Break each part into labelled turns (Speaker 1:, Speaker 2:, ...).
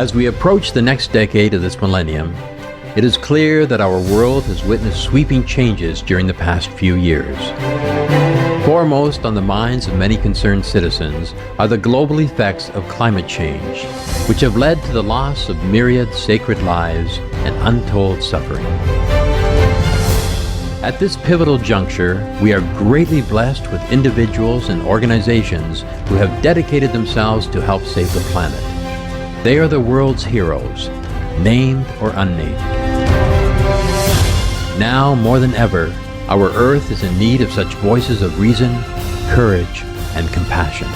Speaker 1: As we approach the next decade of this millennium, it is clear that our world has witnessed sweeping changes during the past few years. Foremost on the minds of many concerned citizens are the global effects of climate change, which have led to the loss of myriad sacred lives and untold suffering. At this pivotal juncture, we are greatly blessed with individuals and organizations who have dedicated themselves to help save the planet. They are the world's heroes, named or unnamed. Now, more than ever, our Earth is in need of such voices of reason, courage, and compassion.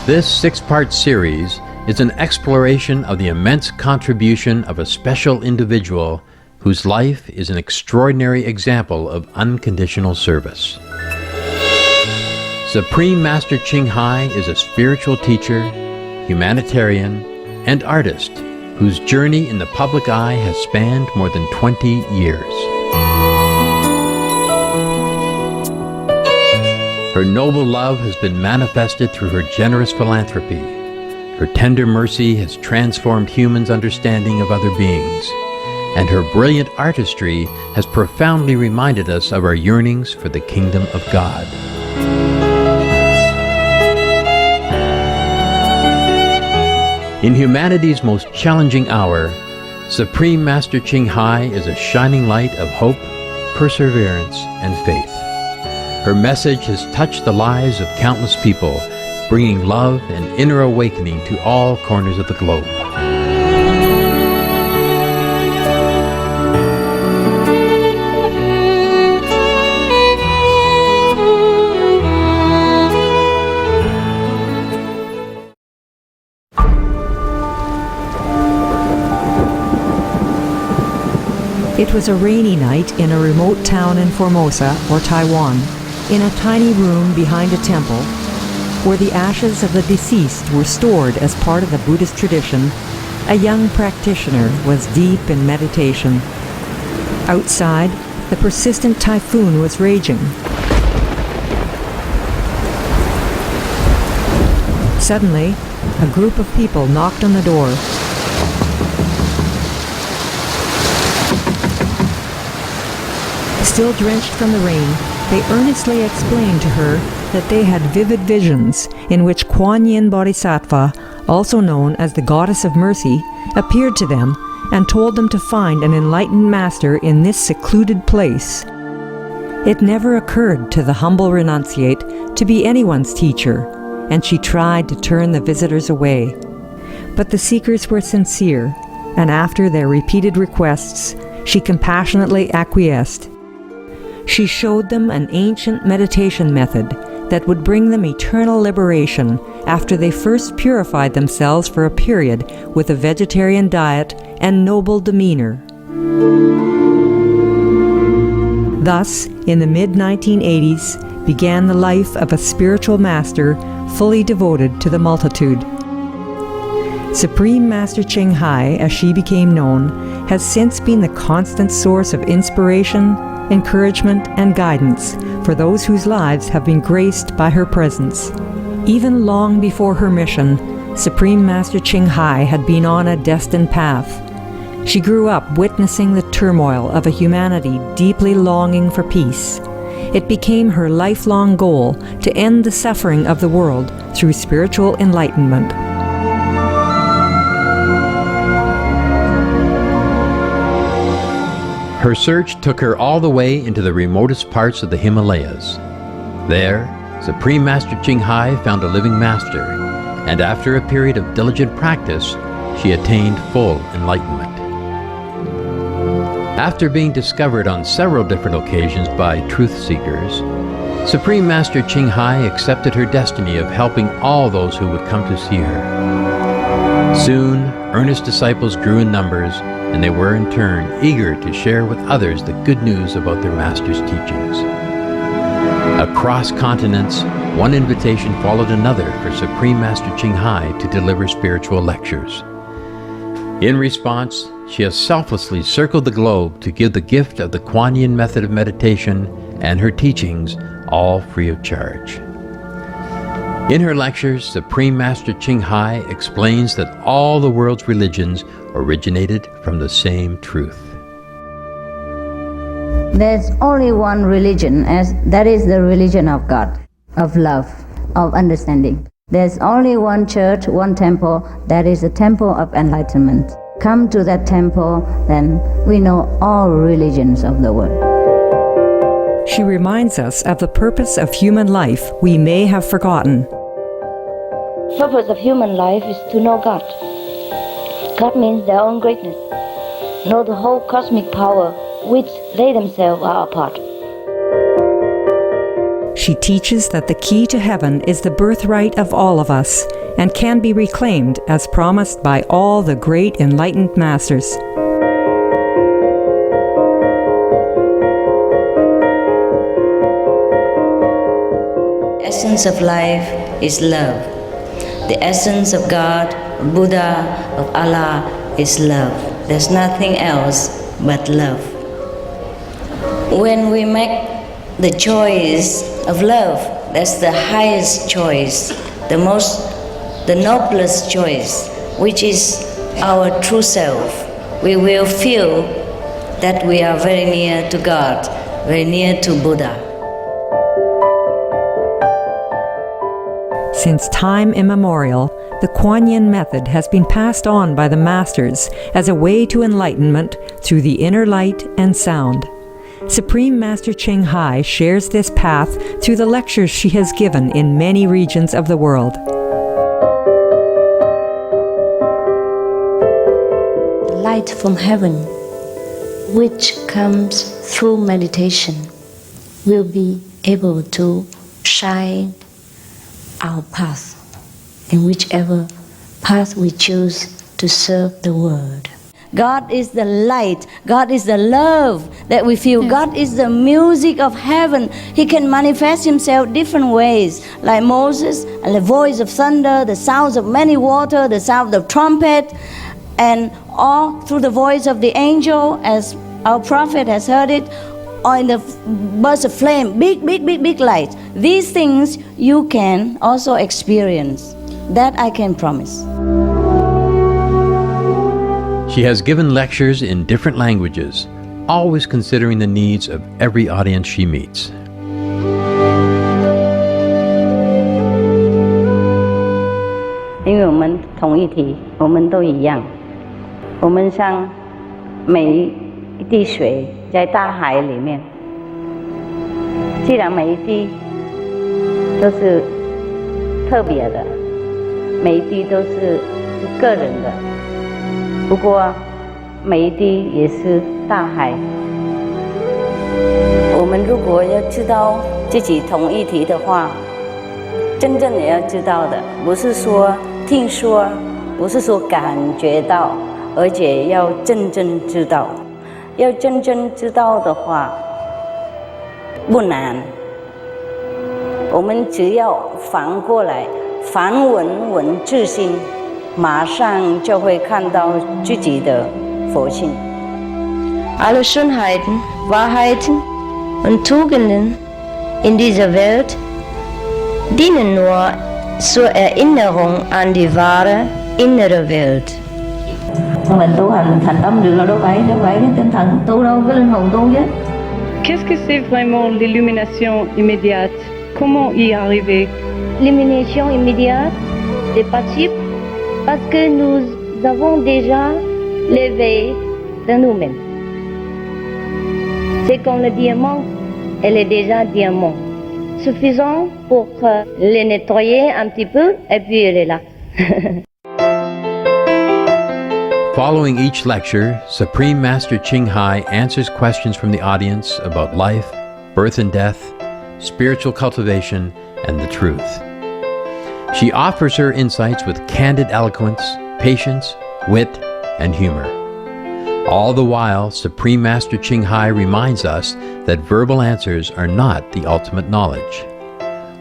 Speaker 1: This six-part series is an exploration of the immense contribution of a special individual whose life is an extraordinary example of unconditional service. Supreme Master Ching Hai is a spiritual teacher, humanitarian, and artist whose journey in the public eye has spanned more than 20 years. Her noble love has been manifested through her generous philanthropy. Her tender mercy has transformed humans' understanding of other beings, and her brilliant artistry has profoundly reminded us of our yearnings for the kingdom of God. In humanity's most challenging hour, Supreme Master Ching Hai is a shining light of hope, perseverance, and faith. Her message has touched the lives of countless people, bringing love and inner awakening to all corners of the globe.
Speaker 2: It was a rainy night in a remote town in Formosa, or Taiwan, in a tiny room behind a temple, where the ashes of the deceased were stored as part of the Buddhist tradition. A young practitioner was deep in meditation. Outside, the persistent typhoon was raging. Suddenly, a group of people knocked on the door. Still drenched from the rain, they earnestly explained to her that they had vivid visions in which Kuan Yin Bodhisattva, also known as the Goddess of Mercy, appeared to them and told them to find an enlightened master in this secluded place. It never occurred to the humble renunciate to be anyone's teacher, and she tried to turn the visitors away. But the seekers were sincere, and after their repeated requests, she compassionately acquiesced. She showed them an ancient meditation method that would bring them eternal liberation after they first purified themselves for a period with a vegetarian diet and noble demeanor. Thus, in the mid-1980s, began the life of a spiritual master fully devoted to the multitude. Supreme Master Ching Hai, as she became known, has since been the constant source of inspiration, encouragement, and guidance for those whose lives have been graced by her presence. Even long before her mission, Supreme Master Ching Hai had been on a destined path. She grew up witnessing the turmoil of a humanity deeply longing for peace. It became her lifelong goal to end the suffering of the world through spiritual enlightenment.
Speaker 1: Her search took her all the way into the remotest parts of the Himalayas. There, Supreme Master Ching Hai found a living master, and after a period of diligent practice, she attained full enlightenment. After being discovered on several different occasions by truth seekers, Supreme Master Ching Hai accepted her destiny of helping all those who would come to see her. Soon, earnest disciples grew in numbers, and they were in turn eager to share with others the good news about their master's teachings. Across continents, one invitation followed another for Supreme Master Ching Hai to deliver spiritual lectures. In response, she has selflessly circled the globe to give the gift of the Kuan Yin method of meditation and her teachings, all free of charge. In her lectures, Supreme Master Ching Hai explains that all the world's religions originated from the same truth.
Speaker 3: There's only one religion, as that is the religion of God, of love, of understanding. There's only one church, one temple, that is the temple of enlightenment. Come to that temple, then we know all religions of the world.
Speaker 2: She reminds us of the purpose of human life we may have forgotten.
Speaker 4: The purpose of human life is to know God. God means their own greatness. Know the whole cosmic power which they themselves are a part.
Speaker 2: She teaches that the key to heaven is the birthright of all of us and can be reclaimed as promised by all the great enlightened masters.
Speaker 5: The essence of life is love. The essence of God, Buddha, of Allah is love. There's nothing else but love. When we make the choice of love, that's the highest choice, the noblest choice, which is our true self. We will feel that we are very near to God, very near to Buddha.
Speaker 2: Since time immemorial, the Kuan Yin method has been passed on by the masters as a way to enlightenment through the inner light and sound. Supreme Master Ching Hai shares this path through the lectures she has given in many regions of the world.
Speaker 6: The light from heaven, which comes through meditation, will be able to shine our path in whichever path we choose to serve the world.
Speaker 3: God is the light. God is the love that we feel. God is the music of heaven. He can manifest himself different ways, like Moses, and the voice of thunder, the sounds of many water, the sound of trumpet, and all through the voice of the angel, as our prophet has heard it, or in the burst of flame, big light. These things you can also experience. That I can promise.
Speaker 1: She has given lectures in different languages, always considering the needs of every audience she meets.
Speaker 3: 因为我们同一体，我们都一样。我们像每一滴水在大海里面，既然每一滴都是特别的，每一滴都是个人的。不过，每一滴也是大海。我们如果要知道自己同一体的话，真正也要知道的，不是说听说，不是说感觉到，而且要真正知道。要真正知道的话，不难。我们只要反过来，反闻自心。马上就会看到自己的佛性。
Speaker 4: Alle Schönheiten, Wahrheiten und Tugenden in dieser Welt dienen nur zur Erinnerung an die wahre innere Welt.
Speaker 3: Mình tu hành thành tâm được là đâu phải cái tinh thần tu đâu, cái linh hồn tu chứ.
Speaker 7: Qu'est-ce que c'est vraiment l'illumination immédiate? Comment y arriver?
Speaker 4: L'illumination immédiate est possible parce que nous avons déjà l'éveil de nous-mêmes. C'est comme le diamant, elle est déjà diamant. Suffisant pour le nettoyer un petit peu et puis elle est là.
Speaker 1: Following each lecture, Supreme Master Ching Hai answers questions from the audience about life, birth and death, spiritual cultivation, and the truth. She offers her insights with candid eloquence, patience, wit, and humor. All the while, Supreme Master Ching Hai reminds us that verbal answers are not the ultimate knowledge.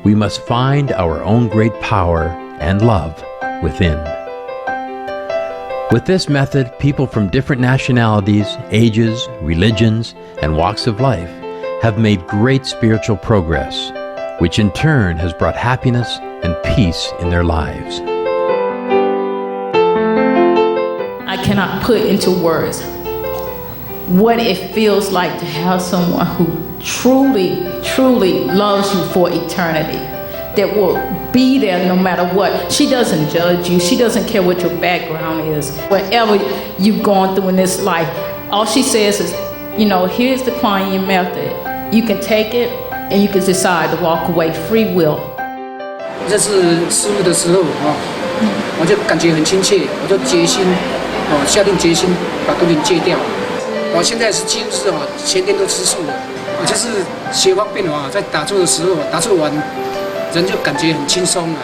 Speaker 1: We must find our own great power and love within. With this method, people from different nationalities, ages, religions, and walks of life have made great spiritual progress, which in turn has brought happiness and peace in their lives.
Speaker 8: I cannot put into words what it feels like to have someone who truly, truly loves you for eternity, that will be there no matter what. She doesn't judge you. She doesn't care what your background is. Whatever you've gone through in this life, all she says is, you know, here's the Kuan Yin method. You can take it and you can decide to walk away, free will.
Speaker 9: 认识师父的时候我就感觉很亲切，我就决心下定决心把毒品戒掉。我现在是几乎是前天都吃素了。我就是学方便在打坐的时候打坐完，人就感觉很轻松了。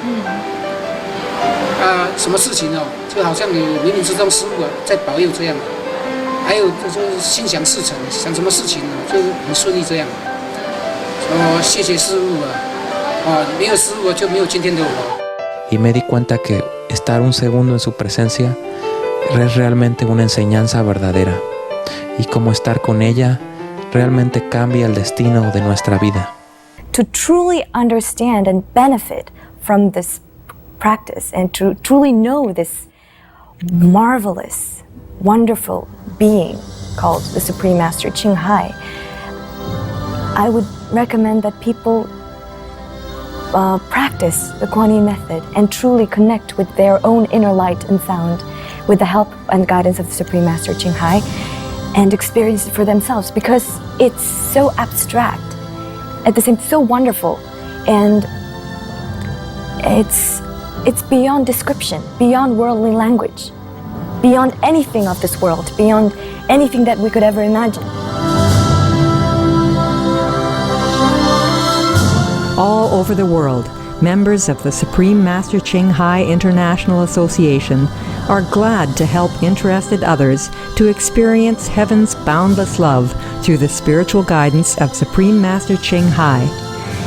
Speaker 9: 什么事情就好像你冥冥之中师父在保佑这样。还有就是心想事成，想什么事情就很顺利这样。谢谢师父没有师父就没有今天的我。
Speaker 10: Y me di cuenta que estar un segundo en su presencia es realmente una enseñanza verdadera. Y como estar con ella realmente cambia el destino de nuestra vida.
Speaker 11: To truly understand and benefit from this practice and to truly know this marvelous, wonderful being called the Supreme Master Ching Hai, I would recommend that people practice the Kuan Yin method and truly connect with their own inner light and sound with the help and guidance of the Supreme Master Ching Hai and experience it for themselves, because it's so abstract, at the same so wonderful, and it's beyond description, beyond worldly language, beyond anything of this world, beyond anything that we could ever imagine.
Speaker 2: All over the world, members of the Supreme Master Ching Hai International Association are glad to help interested others to experience heaven's boundless love through the spiritual guidance of Supreme Master Ching Hai.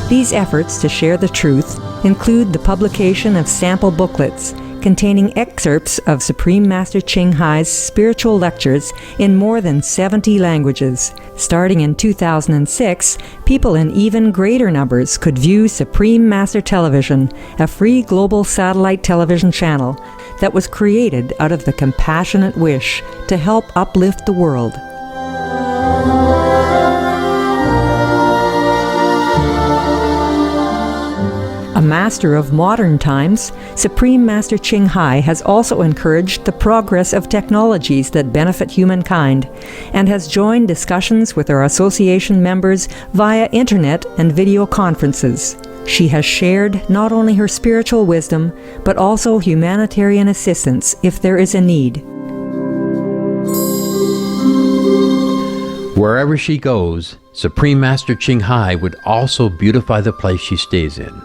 Speaker 2: These efforts to share the truth include the publication of sample booklets containing excerpts of Supreme Master Ching Hai's spiritual lectures in more than 70 languages. Starting in 2006, people in even greater numbers could view Supreme Master Television, a free global satellite television channel that was created out of the compassionate wish to help uplift the world. A master of modern times, Supreme Master Ching Hai has also encouraged the progress of technologies that benefit humankind and has joined discussions with our association members via internet and video conferences. She has shared not only her spiritual wisdom, but also humanitarian assistance if there is a need.
Speaker 1: Wherever she goes, Supreme Master Ching Hai would also beautify the place she stays in.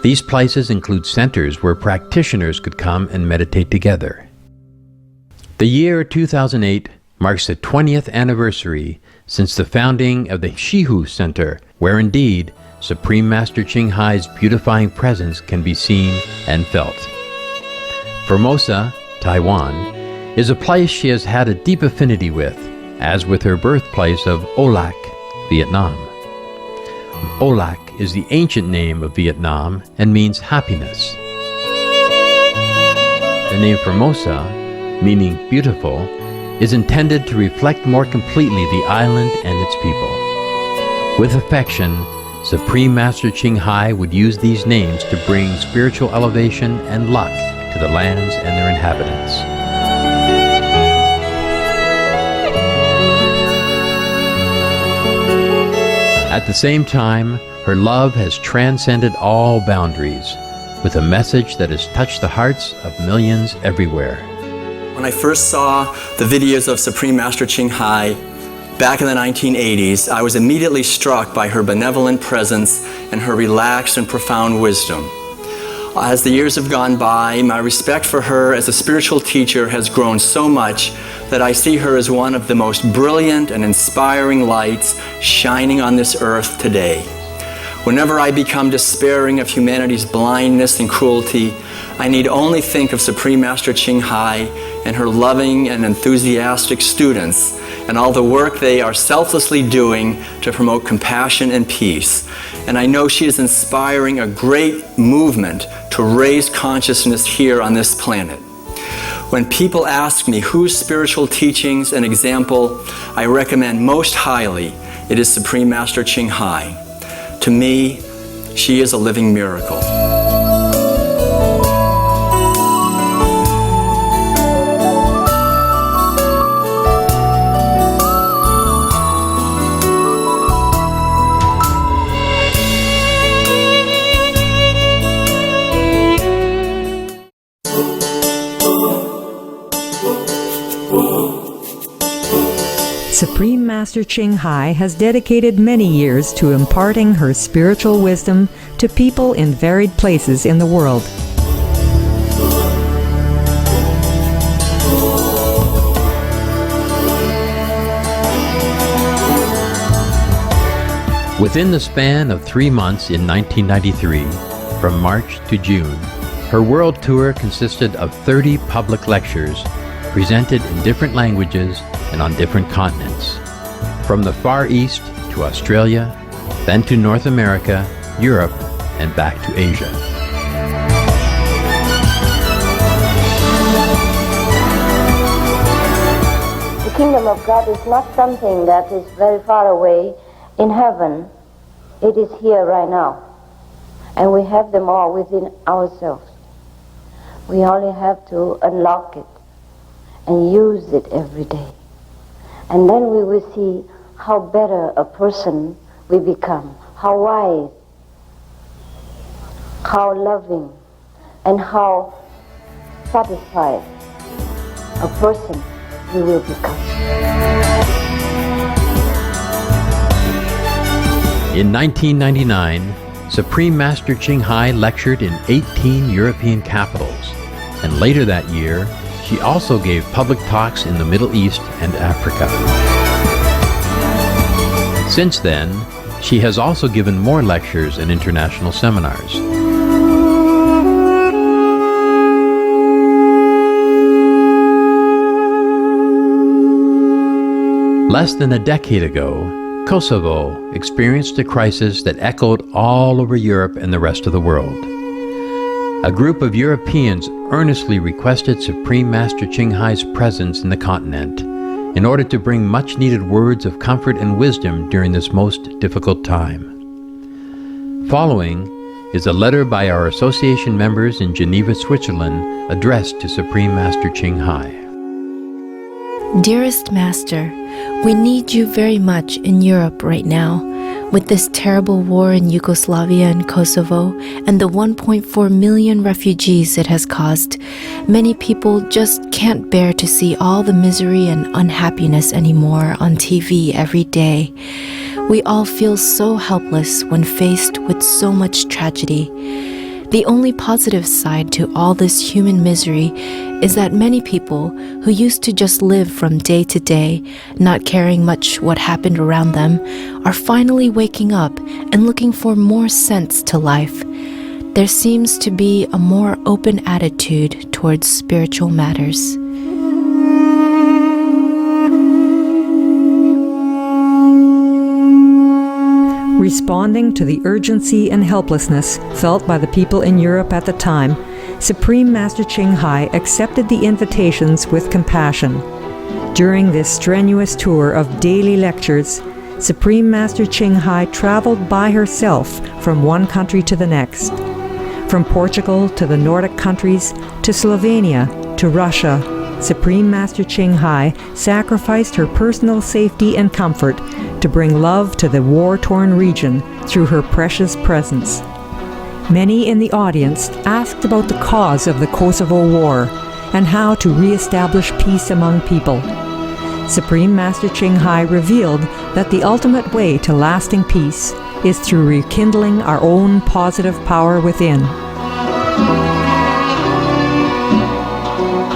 Speaker 1: These places include centers where practitioners could come and meditate together. The year 2008 marks the 20th anniversary since the founding of the Shihu Center, where indeed Supreme Master Ching Hai's beautifying presence can be seen and felt. Formosa, Taiwan, is a place she has had a deep affinity with, as with her birthplace of Olac, Vietnam. Olac is the ancient name of Vietnam and means happiness. The name Formosa, meaning beautiful, is intended to reflect more completely the island and its people. With affection, Supreme Master Ching Hai would use these names to bring spiritual elevation and luck to the lands and their inhabitants. At the same time, her love has transcended all boundaries, with a message that has touched the hearts of millions everywhere.
Speaker 12: When I first saw the videos of Supreme Master Ching Hai back in the 1980s, I was immediately struck by her benevolent presence and her relaxed and profound wisdom. As the years have gone by, my respect for her as a spiritual teacher has grown so much that I see her as one of the most brilliant and inspiring lights shining on this earth today. Whenever I become despairing of humanity's blindness and cruelty, I need only think of Supreme Master Ching Hai and her loving and enthusiastic students and all the work they are selflessly doing to promote compassion and peace. And I know she is inspiring a great movement to raise consciousness here on this planet. When people ask me whose spiritual teachings and example I recommend most highly, it is Supreme Master Ching Hai. To me, she is a living miracle.
Speaker 2: Supreme Master Ching Hai has dedicated many years to imparting her spiritual wisdom to people in varied places in the world.
Speaker 1: Within the span of 3 months in 1993, from March to June, her world tour consisted of 30 public lectures presented in different languages and on different continents, from the Far East to Australia, then to North America, Europe, and back to Asia.
Speaker 4: The kingdom of God is not something that is very far away in heaven. It is here right now. And we have them all within ourselves. We only have to unlock it and use it every day. And then we will see how better a person we become, how wise, how loving, and how satisfied a person we will become.
Speaker 1: In 1999, Supreme Master Ching Hai lectured in 18 European capitals, and later that year, she also gave public talks in the Middle East and Africa. Since then, she has also given more lectures and international seminars. Less than a decade ago, Kosovo experienced a crisis that echoed all over Europe and the rest of the world. A group of Europeans earnestly requested Supreme Master Ching Hai's presence in the continent in order to bring much-needed words of comfort and wisdom during this most difficult time. Following is a letter by our association members in Geneva, Switzerland, addressed to Supreme Master Ching Hai.
Speaker 13: Dearest Master, we need you very much in Europe right now. With this terrible war in Yugoslavia and Kosovo and the 1.4 million refugees it has caused, many people just can't bear to see all the misery and unhappiness anymore on TV every day. We all feel so helpless when faced with so much tragedy. The only positive side to all this human misery is that many people who used to just live from day to day, not caring much what happened around them, are finally waking up and looking for more sense to life. There seems to be a more open attitude towards spiritual matters.
Speaker 2: Responding to the urgency and helplessness felt by the people in Europe at the time, Supreme Master Ching Hai accepted the invitations with compassion. During this strenuous tour of daily lectures, Supreme Master Ching Hai traveled by herself from one country to the next. From Portugal to the Nordic countries, to Slovenia, to Russia, Supreme Master Ching Hai sacrificed her personal safety and comfort to bring love to the war-torn region through her precious presence. Many in the audience asked about the cause of the Kosovo War and how to re-establish peace among people. Supreme Master Ching Hai revealed that the ultimate way to lasting peace is through rekindling our own positive power within.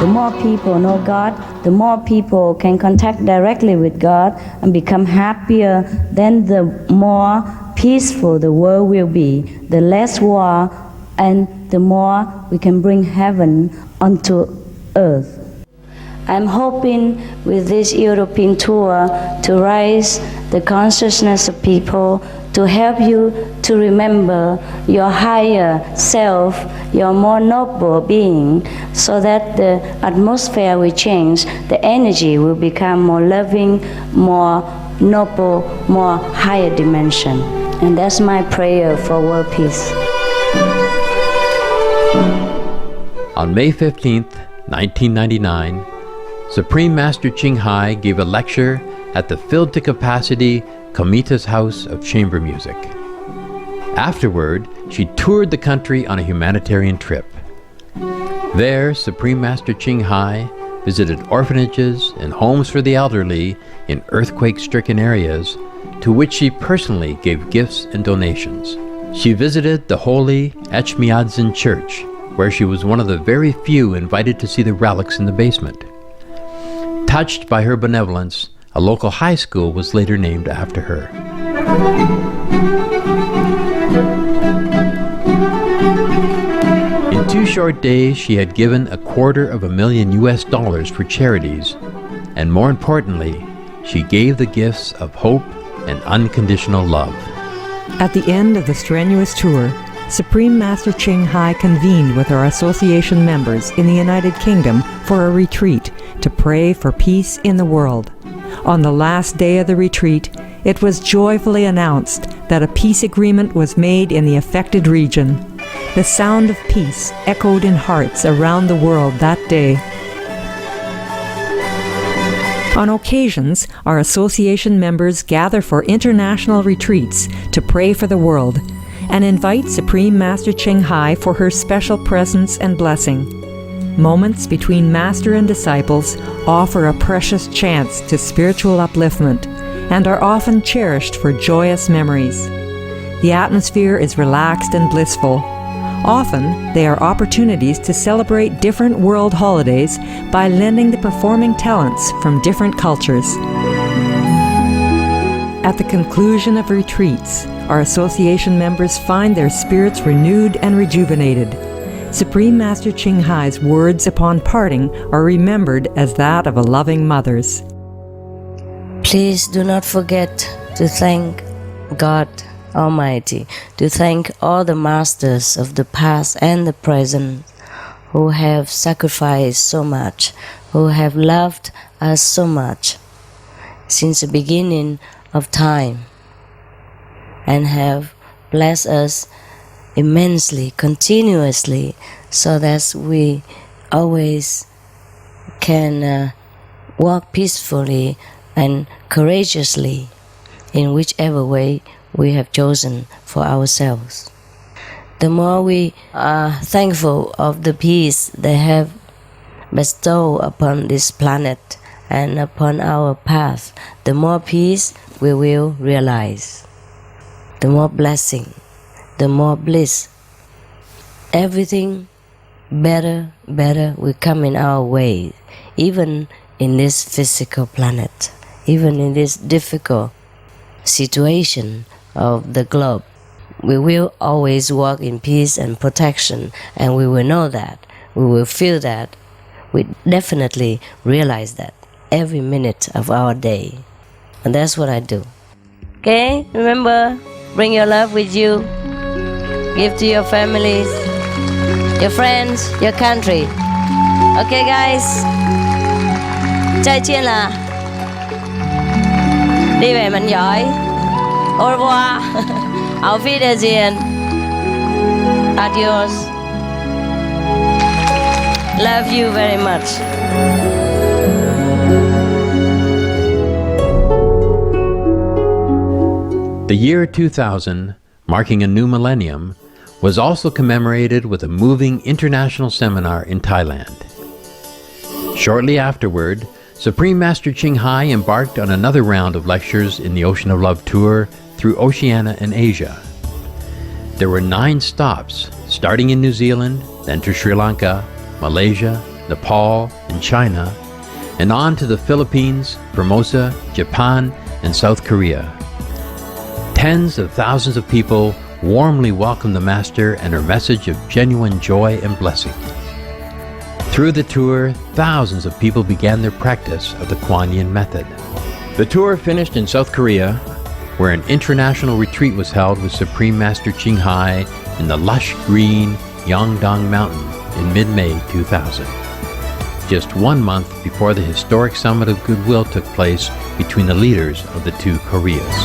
Speaker 3: The more people know God, the more people can contact directly with God and become happier, then the more peaceful the world will be, the less war, and the more we can bring heaven onto earth. I'm hoping with this European tour to raise the consciousness of people, to help you to remember your higher self, your more noble being, so that the atmosphere will change, the energy will become more loving, more noble, more higher dimension. And that's my prayer for world peace.
Speaker 1: On May 15th, 1999, Supreme Master Ching Hai gave a lecture at the filled-to-capacity Komitas House of Chamber Music. Afterward, she toured the country on a humanitarian trip. There, Supreme Master Ching Hai visited orphanages and homes for the elderly in earthquake-stricken areas, to which she personally gave gifts and donations. She visited the holy Echmiadzin Church, where she was one of the very few invited to see the relics in the basement. Touched by her benevolence, a local high school was later named after her. In 2 short days, she had given $250,000 for charities, and more importantly, she gave the gifts of hope and unconditional love.
Speaker 2: At the end of the strenuous tour, Supreme Master Ching Hai convened with our association members in the United Kingdom for a retreat to pray for peace in the world. On the last day of the retreat, it was joyfully announced that a peace agreement was made in the affected region. The sound of peace echoed in hearts around the world that day. On occasions, our association members gather for international retreats to pray for the world and invite Supreme Master Ching Hai for her special presence and blessing. Moments between Master and disciples offer a precious chance to spiritual upliftment and are often cherished for joyous memories. The atmosphere is relaxed and blissful. Often, they are opportunities to celebrate different world holidays by lending the performing talents from different cultures. At the conclusion of retreats, our association members find their spirits renewed and rejuvenated. Supreme Master Ching Hai's words upon parting are remembered as that of a loving mother's.
Speaker 6: Please do not forget to thank God Almighty, to thank all the masters of the past and the present who have sacrificed so much, who have loved us so much since the beginning of time, and have blessed us immensely, continuously, so that we always can walk peacefully and courageously in whichever way we have chosen for ourselves. The more we are thankful of the peace they have bestowed upon this planet and upon our path, the more peace we will realize, the more blessing, the more bliss. Everything better will come in our way, even in this physical planet, even in this difficult situation of the globe. We will always walk in peace and protection, and we will know that, we will feel that, we definitely realize that every minute of our day. And that's what I do. Okay, remember, bring your love with you. Give to your families, your friends, your country. Okay, guys? 再见啦. Đi về mạnh giỏi. Au revoir. Auf Wiedersehen. Adios. Love you very much.
Speaker 1: The year 2000, marking a new millennium, was also commemorated with a moving international seminar in Thailand. Shortly afterward, Supreme Master Ching Hai embarked on another round of lectures in the Ocean of Love tour through Oceania and Asia. There were 9 stops, starting in New Zealand, then to Sri Lanka, Malaysia, Nepal, and China, and on to the Philippines, Formosa, Japan, and South Korea. Tens of thousands of people warmly welcomed the Master and her message of genuine joy and blessing. Through the tour, thousands of people began their practice of the Kuan Yin method. The tour finished in South Korea, where an international retreat was held with Supreme Master Ching Hai in the lush green Yangdong Mountain in mid-May 2000. Just 1 month before the historic Summit of Goodwill took place between the leaders of the two Koreas.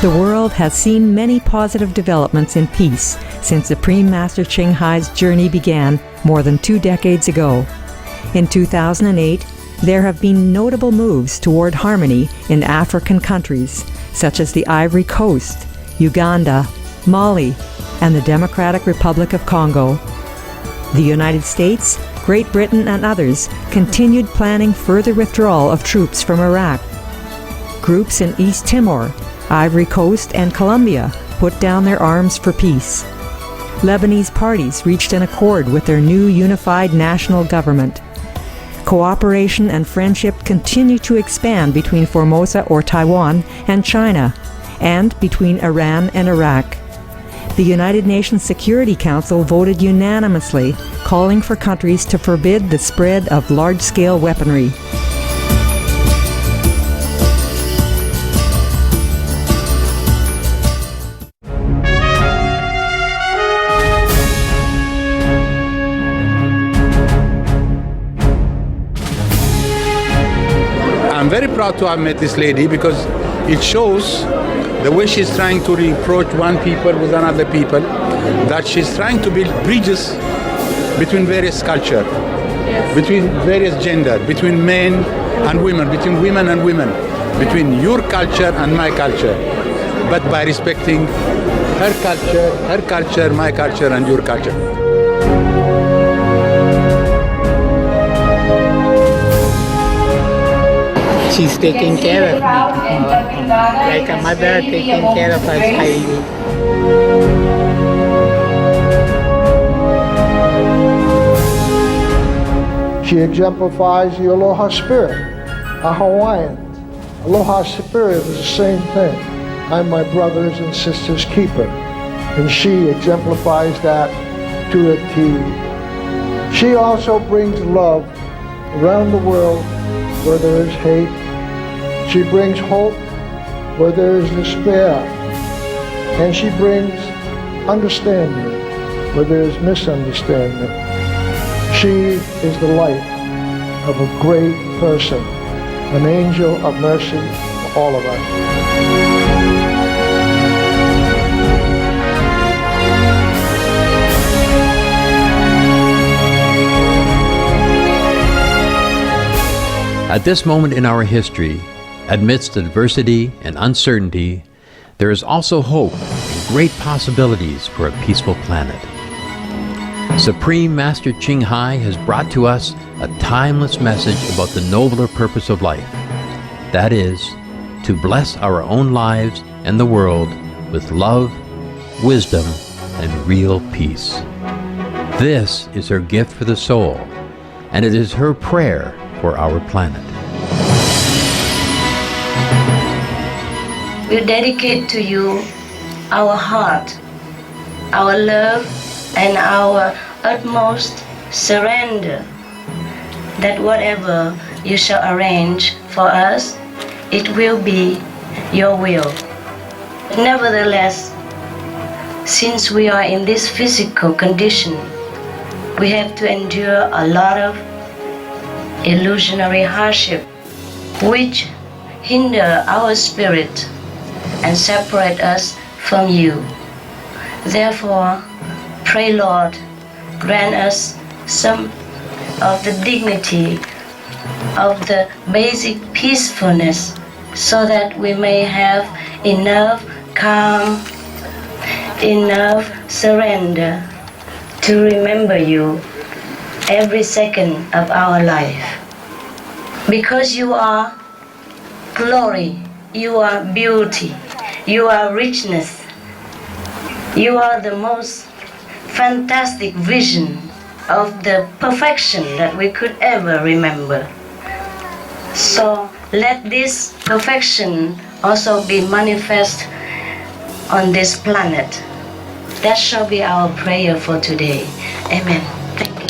Speaker 2: The world has seen many positive developments in peace since Supreme Master Ching Hai's journey began more than 2 decades ago. In 2008, there have been notable moves toward harmony in African countries such as the Ivory Coast, Uganda, Mali, and the Democratic Republic of Congo. The United States, Great Britain, and others continued planning further withdrawal of troops from Iraq. Groups in East Timor, Ivory Coast, and Colombia put down their arms for peace. Lebanese parties reached an accord with their new unified national government. Cooperation and friendship continue to expand between Formosa or Taiwan and China, and between Iran and Iraq. The United Nations Security Council voted unanimously, calling for countries to forbid the spread of large-scale weaponry.
Speaker 14: I'm very proud to have met this lady because it shows the way she's trying to reapproach one people with another people, that she's trying to build bridges between various cultures, between various gender, between men and women, between women and women, between your culture and my culture, but by respecting her culture, my culture, and your culture.
Speaker 15: She's taking care of me, like a mother taking care of her child.
Speaker 16: She exemplifies the Aloha spirit, a Hawaiian. Aloha spirit is the same thing. I'm my brother's and sister's keeper, and she exemplifies that to a T. She also brings love around the world where there is hate. She brings hope where there is despair. And she brings understanding where there is misunderstanding. She is the light of a great person, an angel of mercy for all of us.
Speaker 1: At this moment in our history, amidst adversity and uncertainty, there is also hope and great possibilities for a peaceful planet. Supreme Master Ching Hai has brought to us a timeless message about the nobler purpose of life. That is, to bless our own lives and the world with love, wisdom, and real peace. This is her gift for the soul, and it is her prayer for our planet.
Speaker 5: We dedicate to you our heart, our love, and our utmost surrender, that whatever you shall arrange for us, it will be your will. Nevertheless, since we are in this physical condition, we have to endure a lot of illusionary hardship, which hinder our spirit and separate us from you. Therefore, pray, Lord, grant us some of the dignity of the basic peacefulness so that we may have enough calm, enough surrender to remember you every second of our life. Because you are glory, you are beauty, you are richness, you are the most fantastic vision of the perfection that we could ever remember. So let this perfection also be manifest on this planet. That shall be our prayer for today. Amen. Thank you.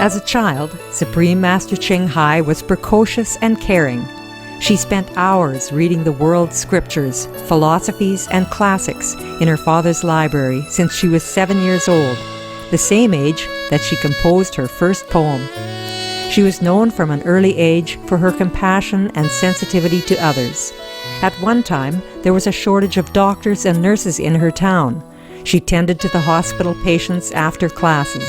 Speaker 2: As a child, Supreme Master Ching Hai was precocious and caring. She spent hours reading the world's scriptures, philosophies, and classics in her father's library since she was 7 years old, the same age that she composed her first poem. She was known from an early age for her compassion and sensitivity to others. At one time, there was a shortage of doctors and nurses in her town. She tended to the hospital patients after classes.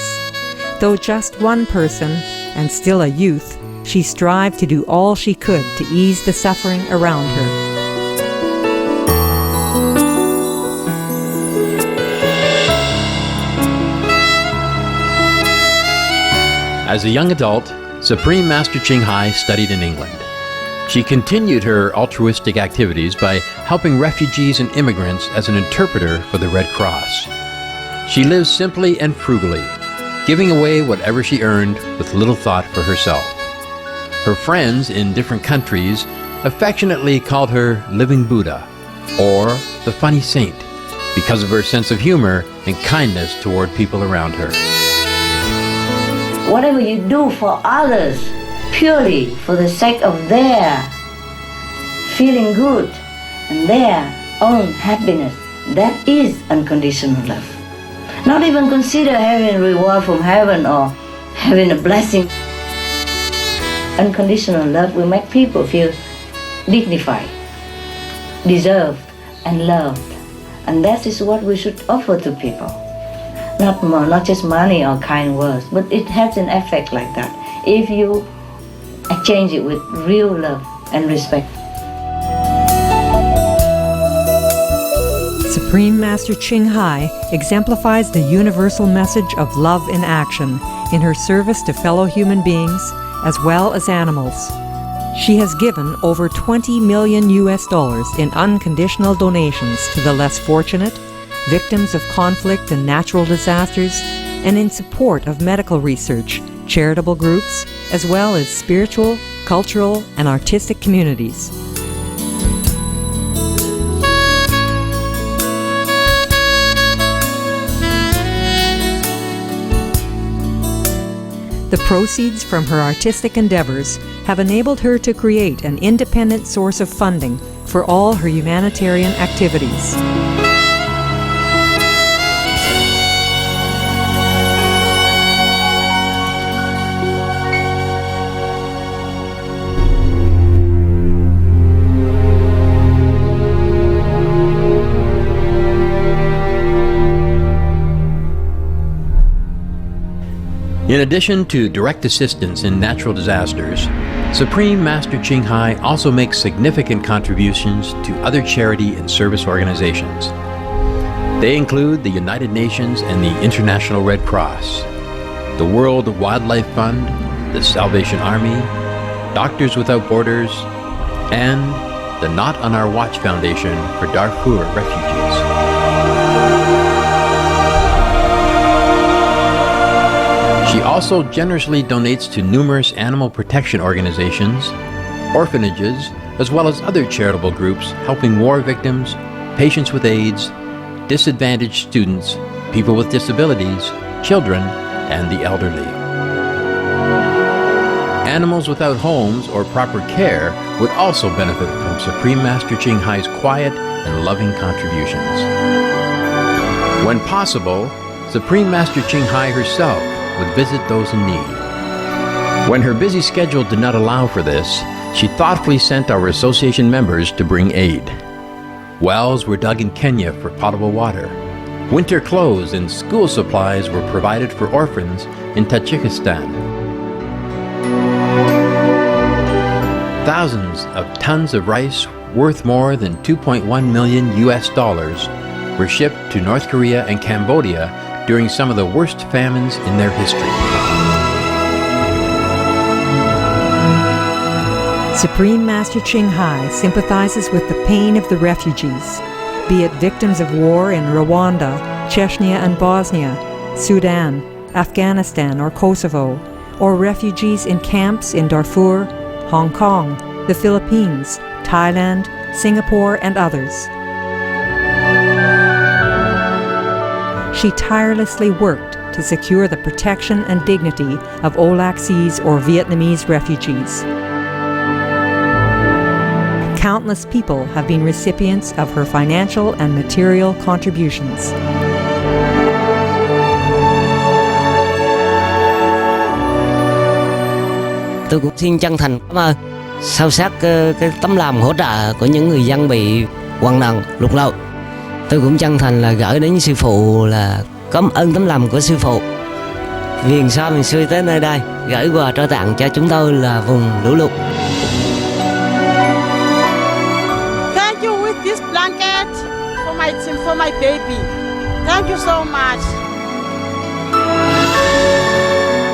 Speaker 2: Though just one person, and still a youth, she strived to do all she could to ease the suffering around her.
Speaker 1: As a young adult, Supreme Master Ching Hai studied in England. She continued her altruistic activities by helping refugees and immigrants as an interpreter for the Red Cross. She lived simply and frugally, giving away whatever she earned with little thought for herself. Her friends in different countries affectionately called her Living Buddha or the Funny Saint because of her sense of humor and kindness toward people around her.
Speaker 5: Whatever you do for others, purely for the sake of their feeling good and their own happiness, that is unconditional love. Not even consider having a reward from heaven or having a blessing. Unconditional love will make people feel dignified, deserved, and loved. And that is what we should offer to people. Not more, not just money or kind words, but it has an effect like that if you exchange it with real love and respect.
Speaker 2: Supreme Master Ching Hai exemplifies the universal message of love in action in her service to fellow human beings as well as animals. She has given over $20 million in unconditional donations to the less fortunate, victims of conflict and natural disasters, and in support of medical research, charitable groups, as well as spiritual, cultural, and artistic communities. The proceeds from her artistic endeavors have enabled her to create an independent source of funding for all her humanitarian activities.
Speaker 1: In addition to direct assistance in natural disasters, Supreme Master Ching Hai also makes significant contributions to other charity and service organizations. They include the United Nations and the International Red Cross, the World Wildlife Fund, the Salvation Army, Doctors Without Borders, and the Not on Our Watch Foundation for Darfur refugees. She also generously donates to numerous animal protection organizations, orphanages, as well as other charitable groups helping war victims, patients with AIDS, disadvantaged students, people with disabilities, children, and the elderly. Animals without homes or proper care would also benefit from Supreme Master Ching Hai's quiet and loving contributions. When possible, Supreme Master Ching Hai herself would visit those in need. When her busy schedule did not allow for this, she thoughtfully sent our association members to bring aid. Wells were dug in Kenya for potable water. Winter clothes and school supplies were provided for orphans in Tajikistan. Thousands of tons of rice worth more than $2.1 million were shipped to North Korea and Cambodia during some of the worst famines in their history.
Speaker 2: Supreme Master Ching Hai sympathizes with the pain of the refugees, be it victims of war in Rwanda, Chechnya and Bosnia, Sudan, Afghanistan or Kosovo, or refugees in camps in Darfur, Hong Kong, the Philippines, Thailand, Singapore, and others. She tirelessly worked to secure the protection and dignity of Olaxese or Vietnamese refugees. Countless people have been recipients of her financial and material contributions.
Speaker 17: Tôi cũng xin chân thành cảm ơn sâu sắc cái tấm lòng hỗ trợ của những người dân bị hoạn nạn lụt lội. Tôi cũng chân thành là gửi đến sư phụ là cảm ơn tấm lòng của sư phụ. Vì sao mình xuôi tới nơi đây gửi quà trao tặng cho chúng tôi là vùng lũ lụt.
Speaker 18: Thank you with this blanket for my baby. Thank you so much.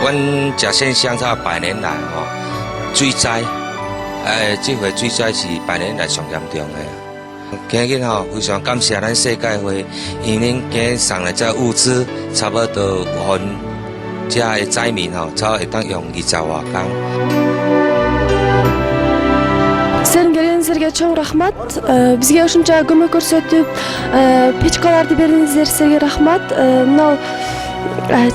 Speaker 19: 阮这县乡差100年来水灾，这回水灾是100年来上严重的。今日非常感谢咱世界会，因恁今日送来这物资，差不多分这个灾民差会当用20多天。
Speaker 20: Sizlarning kelganingizlarga cho'ng rahmat. Bizga shuncha ko'mak ko'rsatib, pechkalarni berdingizlar, sizlarga rahmat. Manav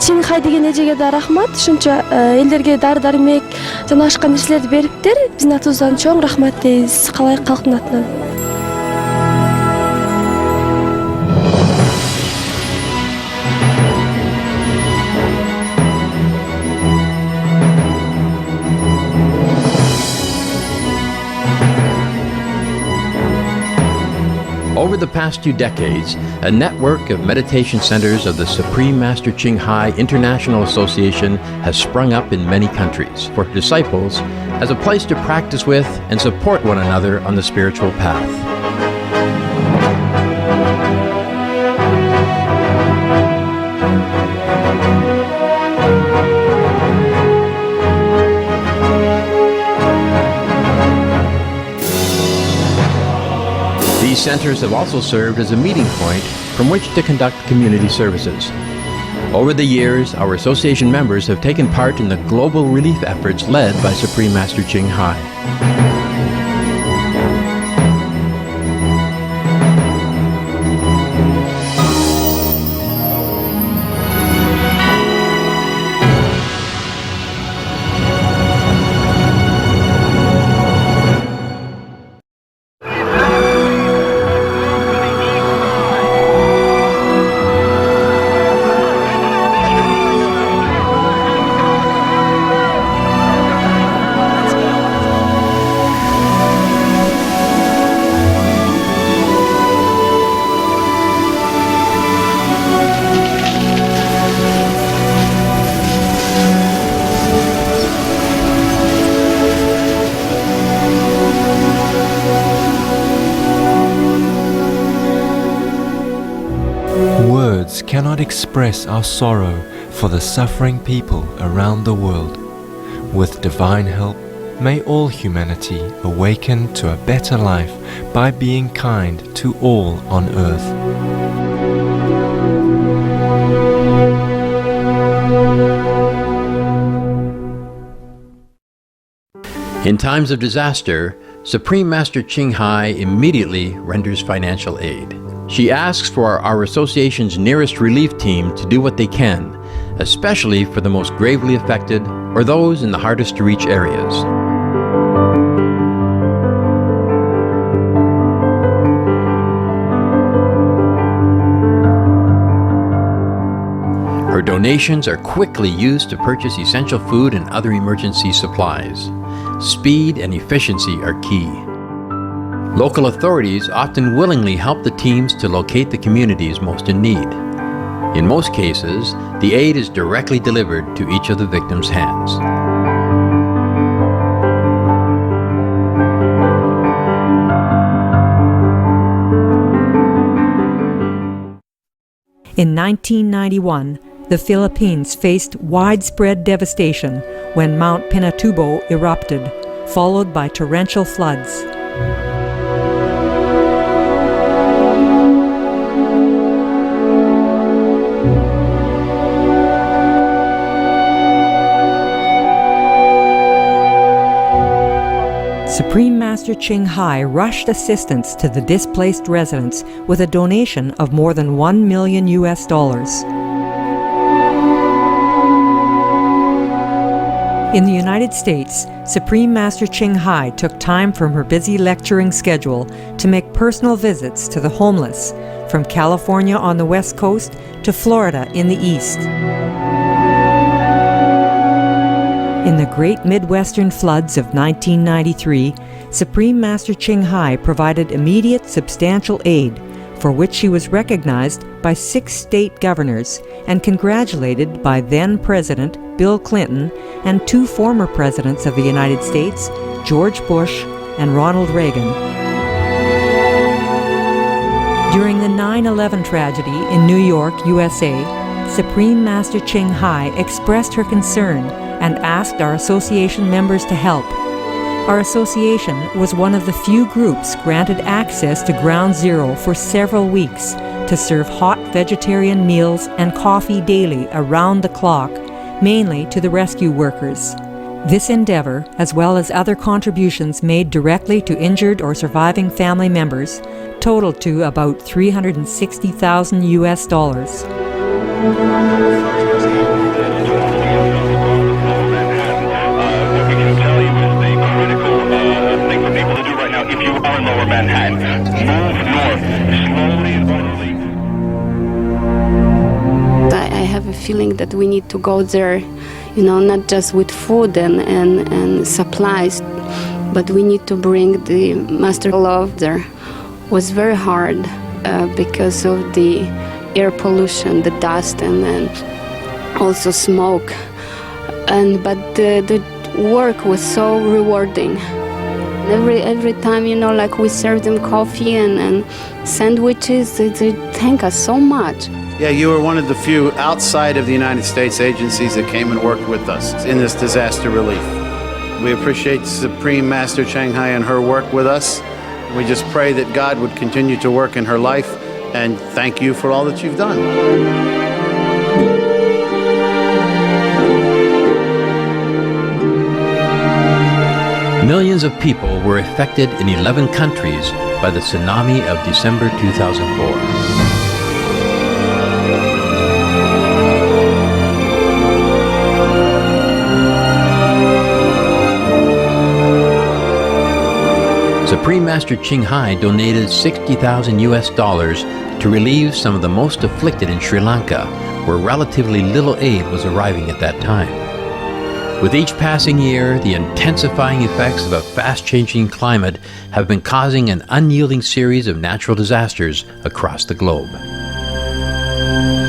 Speaker 20: Ching Hai degan ejaga da rahmat. Shuncha ellarga dar-darmek, jana boshqa narsalarni beribdir. Bizning atimizdan cho'ng rahmat deymiz. Qalay xalqning atidan.
Speaker 1: Over the past 2 decades, a network of meditation centers of the Supreme Master Ching Hai International Association has sprung up in many countries for disciples as a place to practice with and support one another on the spiritual path. These centers have also served as a meeting point from which to conduct community services. Over the years, our association members have taken part in the global relief efforts led by Supreme Master Ching Hai.
Speaker 21: Words cannot express our sorrow for the suffering people around the world. With divine help, may all humanity awaken to a better life by being kind to all on earth.
Speaker 1: In times of disaster, Supreme Master Ching Hai immediately renders financial aid. She asks for our association's nearest relief team to do what they can, especially for the most gravely affected or those in the hardest to reach areas. Her donations are quickly used to purchase essential food and other emergency supplies. Speed and efficiency are key. Local authorities often willingly help the teams to locate the communities most in need. In most cases, the aid is directly delivered to each of the victims' hands.
Speaker 2: In 1991, the Philippines faced widespread devastation when Mount Pinatubo erupted, followed by torrential floods. Supreme Master Ching Hai rushed assistance to the displaced residents with a donation of more than $1 million. In the United States, Supreme Master Ching Hai took time from her busy lecturing schedule to make personal visits to the homeless, from California on the West Coast to Florida in the East. In the Great Midwestern Floods of 1993, Supreme Master Ching Hai provided immediate substantial aid, for which she was recognized by 6 state governors and congratulated by then-President Bill Clinton and 2 former presidents of the United States, George Bush and Ronald Reagan. During the 9/11 tragedy in New York, USA, Supreme Master Ching Hai expressed her concern and asked our association members to help. Our association was one of the few groups granted access to Ground Zero for several weeks to serve hot vegetarian meals and coffee daily around the clock, mainly to the rescue workers. This endeavor, as well as other contributions made directly to injured or surviving family members, totaled to about $360,000.
Speaker 7: Lower Manhattan. Move north, slowly and slowly.
Speaker 22: I have a feeling that we need to go there, not just with food and supplies, but we need to bring the Master Love there. It was very hard because of the air pollution, the dust, and then also smoke. But the work was so rewarding. Every time, like we serve them coffee and sandwiches, they thank us so much.
Speaker 23: Yeah, you were one of the few outside of the United States agencies that came and worked with us in this disaster relief. We appreciate Supreme Master Ching Hai and her work with us. We just pray that God would continue to work in her life, and thank you for all that you've done.
Speaker 1: Millions of people were affected in 11 countries by the tsunami of December 2004. Supreme Master Ching Hai donated $60,000 to relieve some of the most afflicted in Sri Lanka, where relatively little aid was arriving at that time. With each passing year, the intensifying effects of a fast-changing climate have been causing an unyielding series of natural disasters across the globe.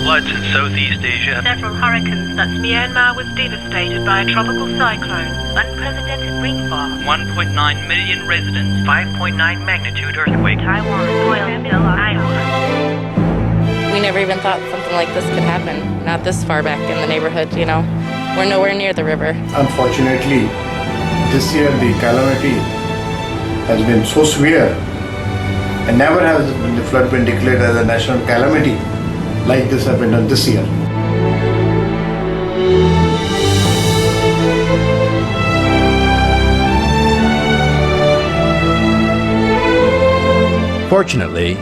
Speaker 24: Floods in Southeast Asia.
Speaker 25: Several hurricanes. That's Myanmar was devastated by a tropical cyclone. Unprecedented rainfall.
Speaker 24: 1.9 million residents. 5.9 magnitude earthquake.
Speaker 25: Taiwan, oil spill, Iowa.
Speaker 26: We never even thought something like this could happen. Not this far back in the neighborhood, We're nowhere near the river.
Speaker 23: Unfortunately,
Speaker 4: this year the calamity has been so severe, and never has the flood been declared as a national calamity like this has been done this year.
Speaker 1: Fortunately,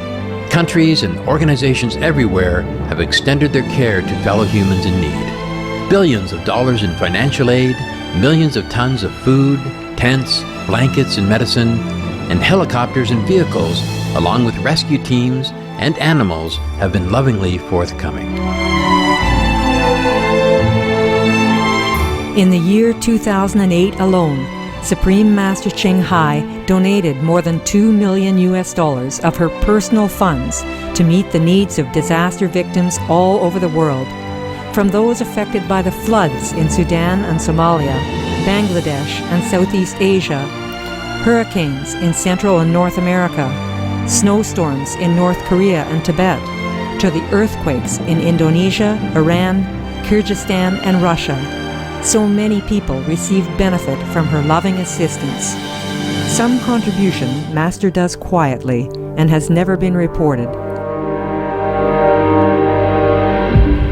Speaker 1: countries and organizations everywhere have extended their care to fellow humans in need. Billions of dollars in financial aid, millions of tons of food, tents, blankets and medicine, and helicopters and vehicles, along with rescue teams and animals, have been lovingly forthcoming.
Speaker 2: In the year 2008 alone, Supreme Master Ching Hai donated more than $2 million of her personal funds to meet the needs of disaster victims all over the world, from those affected by the floods in Sudan and Somalia, Bangladesh and Southeast Asia, hurricanes in Central and North America, snowstorms in North Korea and Tibet, to the earthquakes in Indonesia, Iran, Kyrgyzstan and Russia. So many people received benefit from her loving assistance. Some contribution Master does quietly and has never been reported.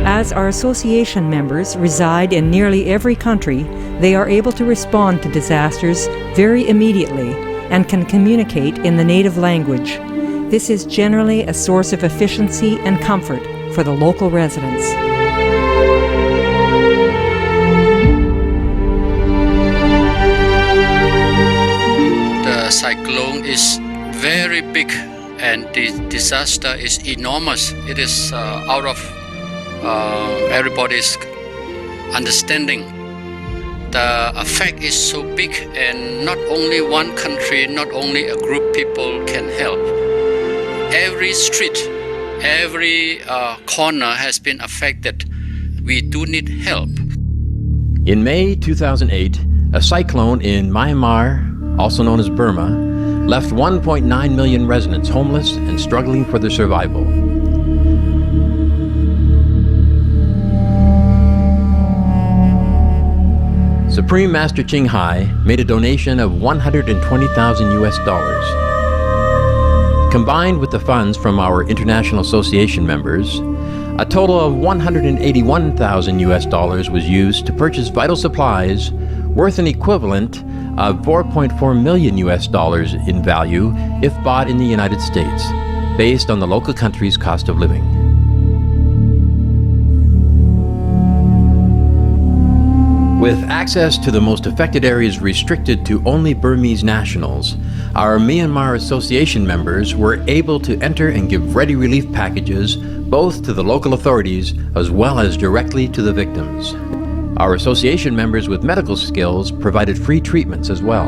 Speaker 2: As our association members reside in nearly every country, they are able to respond to disasters very immediately and can communicate in the native language. This is generally a source of efficiency and comfort for the local residents.
Speaker 8: The cyclone is very big and the disaster is enormous. It is out of everybody's understanding. The effect is so big, and not only one country, not only a group people can help. Every street, every corner has been affected. We do need help.
Speaker 1: In May 2008, a cyclone in Myanmar, also known as Burma, left 1.9 million residents homeless and struggling for their survival. Supreme Master Ching Hai made a donation of $120,000. Combined with the funds from our International Association members, a total of $181,000 was used to purchase vital supplies worth an equivalent of $4.4 million in value if bought in the United States, based on the local country's cost of living. With access to the most affected areas restricted to only Burmese nationals, our Myanmar Association members were able to enter and give ready relief packages both to the local authorities as well as directly to the victims. Our association members with medical skills provided free treatments as well.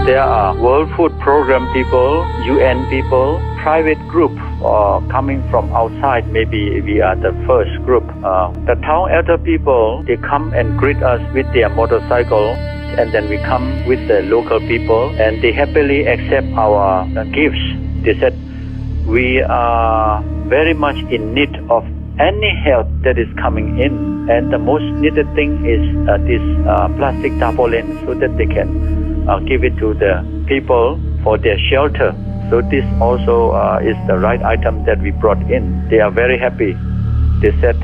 Speaker 9: There are World Food Program people, UN people, private group coming from outside. Maybe we are the first group. The town elder people, they come and greet us with their motorcycle, and then we come with the local people, and they happily accept our gifts. They said, we are very much in need of any help that is coming in, and the most needed thing is this plastic tarpaulin, so that they can give it to the people for their shelter. So this also is the right item that we brought in. They are very happy. They said,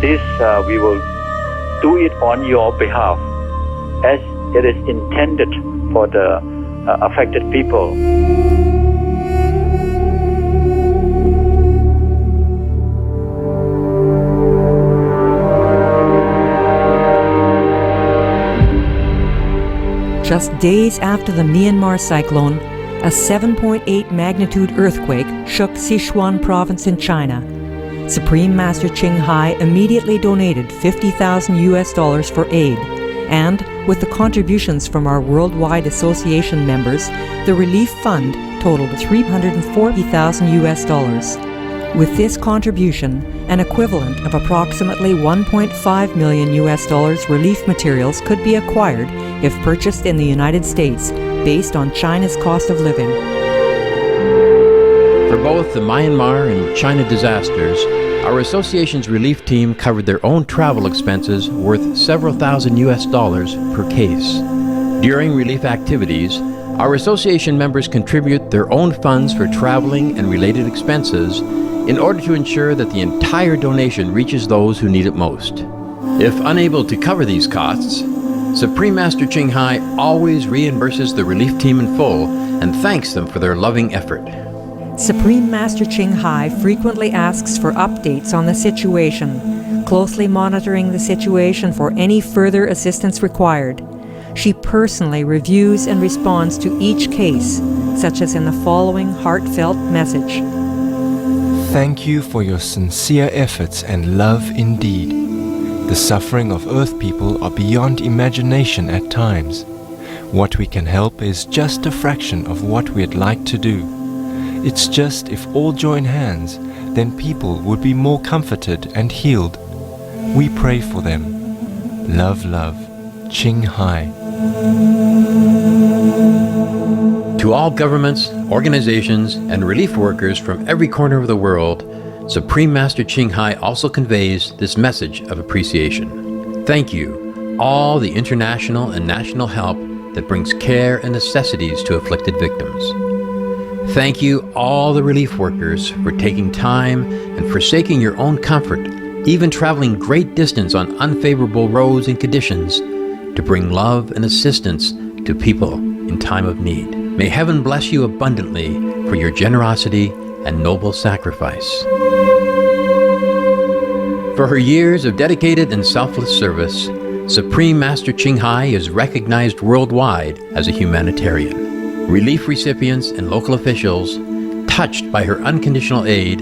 Speaker 9: this we will do it on your behalf, as it is intended for the affected people.
Speaker 2: Just days after the Myanmar cyclone, a 7.8 magnitude earthquake shook Sichuan province in China. Supreme Master Ching Hai immediately donated $50,000 for aid, and with the contributions from our worldwide association members, the relief fund totaled $340,000. With this contribution, an equivalent of approximately $1.5 million relief materials could be acquired if purchased in the United States based on China's cost of living.
Speaker 1: For both the Myanmar and China disasters, our association's relief team covered their own travel expenses worth several thousand US per case. During relief activities, our association members contribute their own funds for traveling and related expenses in order to ensure that the entire donation reaches those who need it most. If unable to cover these costs, Supreme Master Ching Hai always reimburses the relief team in full and thanks them for their loving effort.
Speaker 2: Supreme Master Ching Hai frequently asks for updates on the situation, closely monitoring the situation for any further assistance required. She personally reviews and responds to each case, such as in the following heartfelt message.
Speaker 21: Thank you for your sincere efforts and love indeed. The suffering of Earth people are beyond imagination at times. What we can help is just a fraction of what we'd like to do. It's just if all join hands, then people would be more comforted and healed. We pray for them. Love, love. Ching Hai.
Speaker 1: To all governments, organizations, and relief workers from every corner of the world, Supreme Master Ching Hai also conveys this message of appreciation. Thank you, all the international and national help that brings care and necessities to afflicted victims. Thank you, all the relief workers, for taking time and forsaking your own comfort, even traveling great distance on unfavorable roads and conditions, to bring love and assistance to people in time of need. May heaven bless you abundantly for your generosity and noble sacrifice. For her years of dedicated and selfless service, Supreme Master Ching Hai is recognized worldwide as a humanitarian. Relief recipients and local officials, touched by her unconditional aid,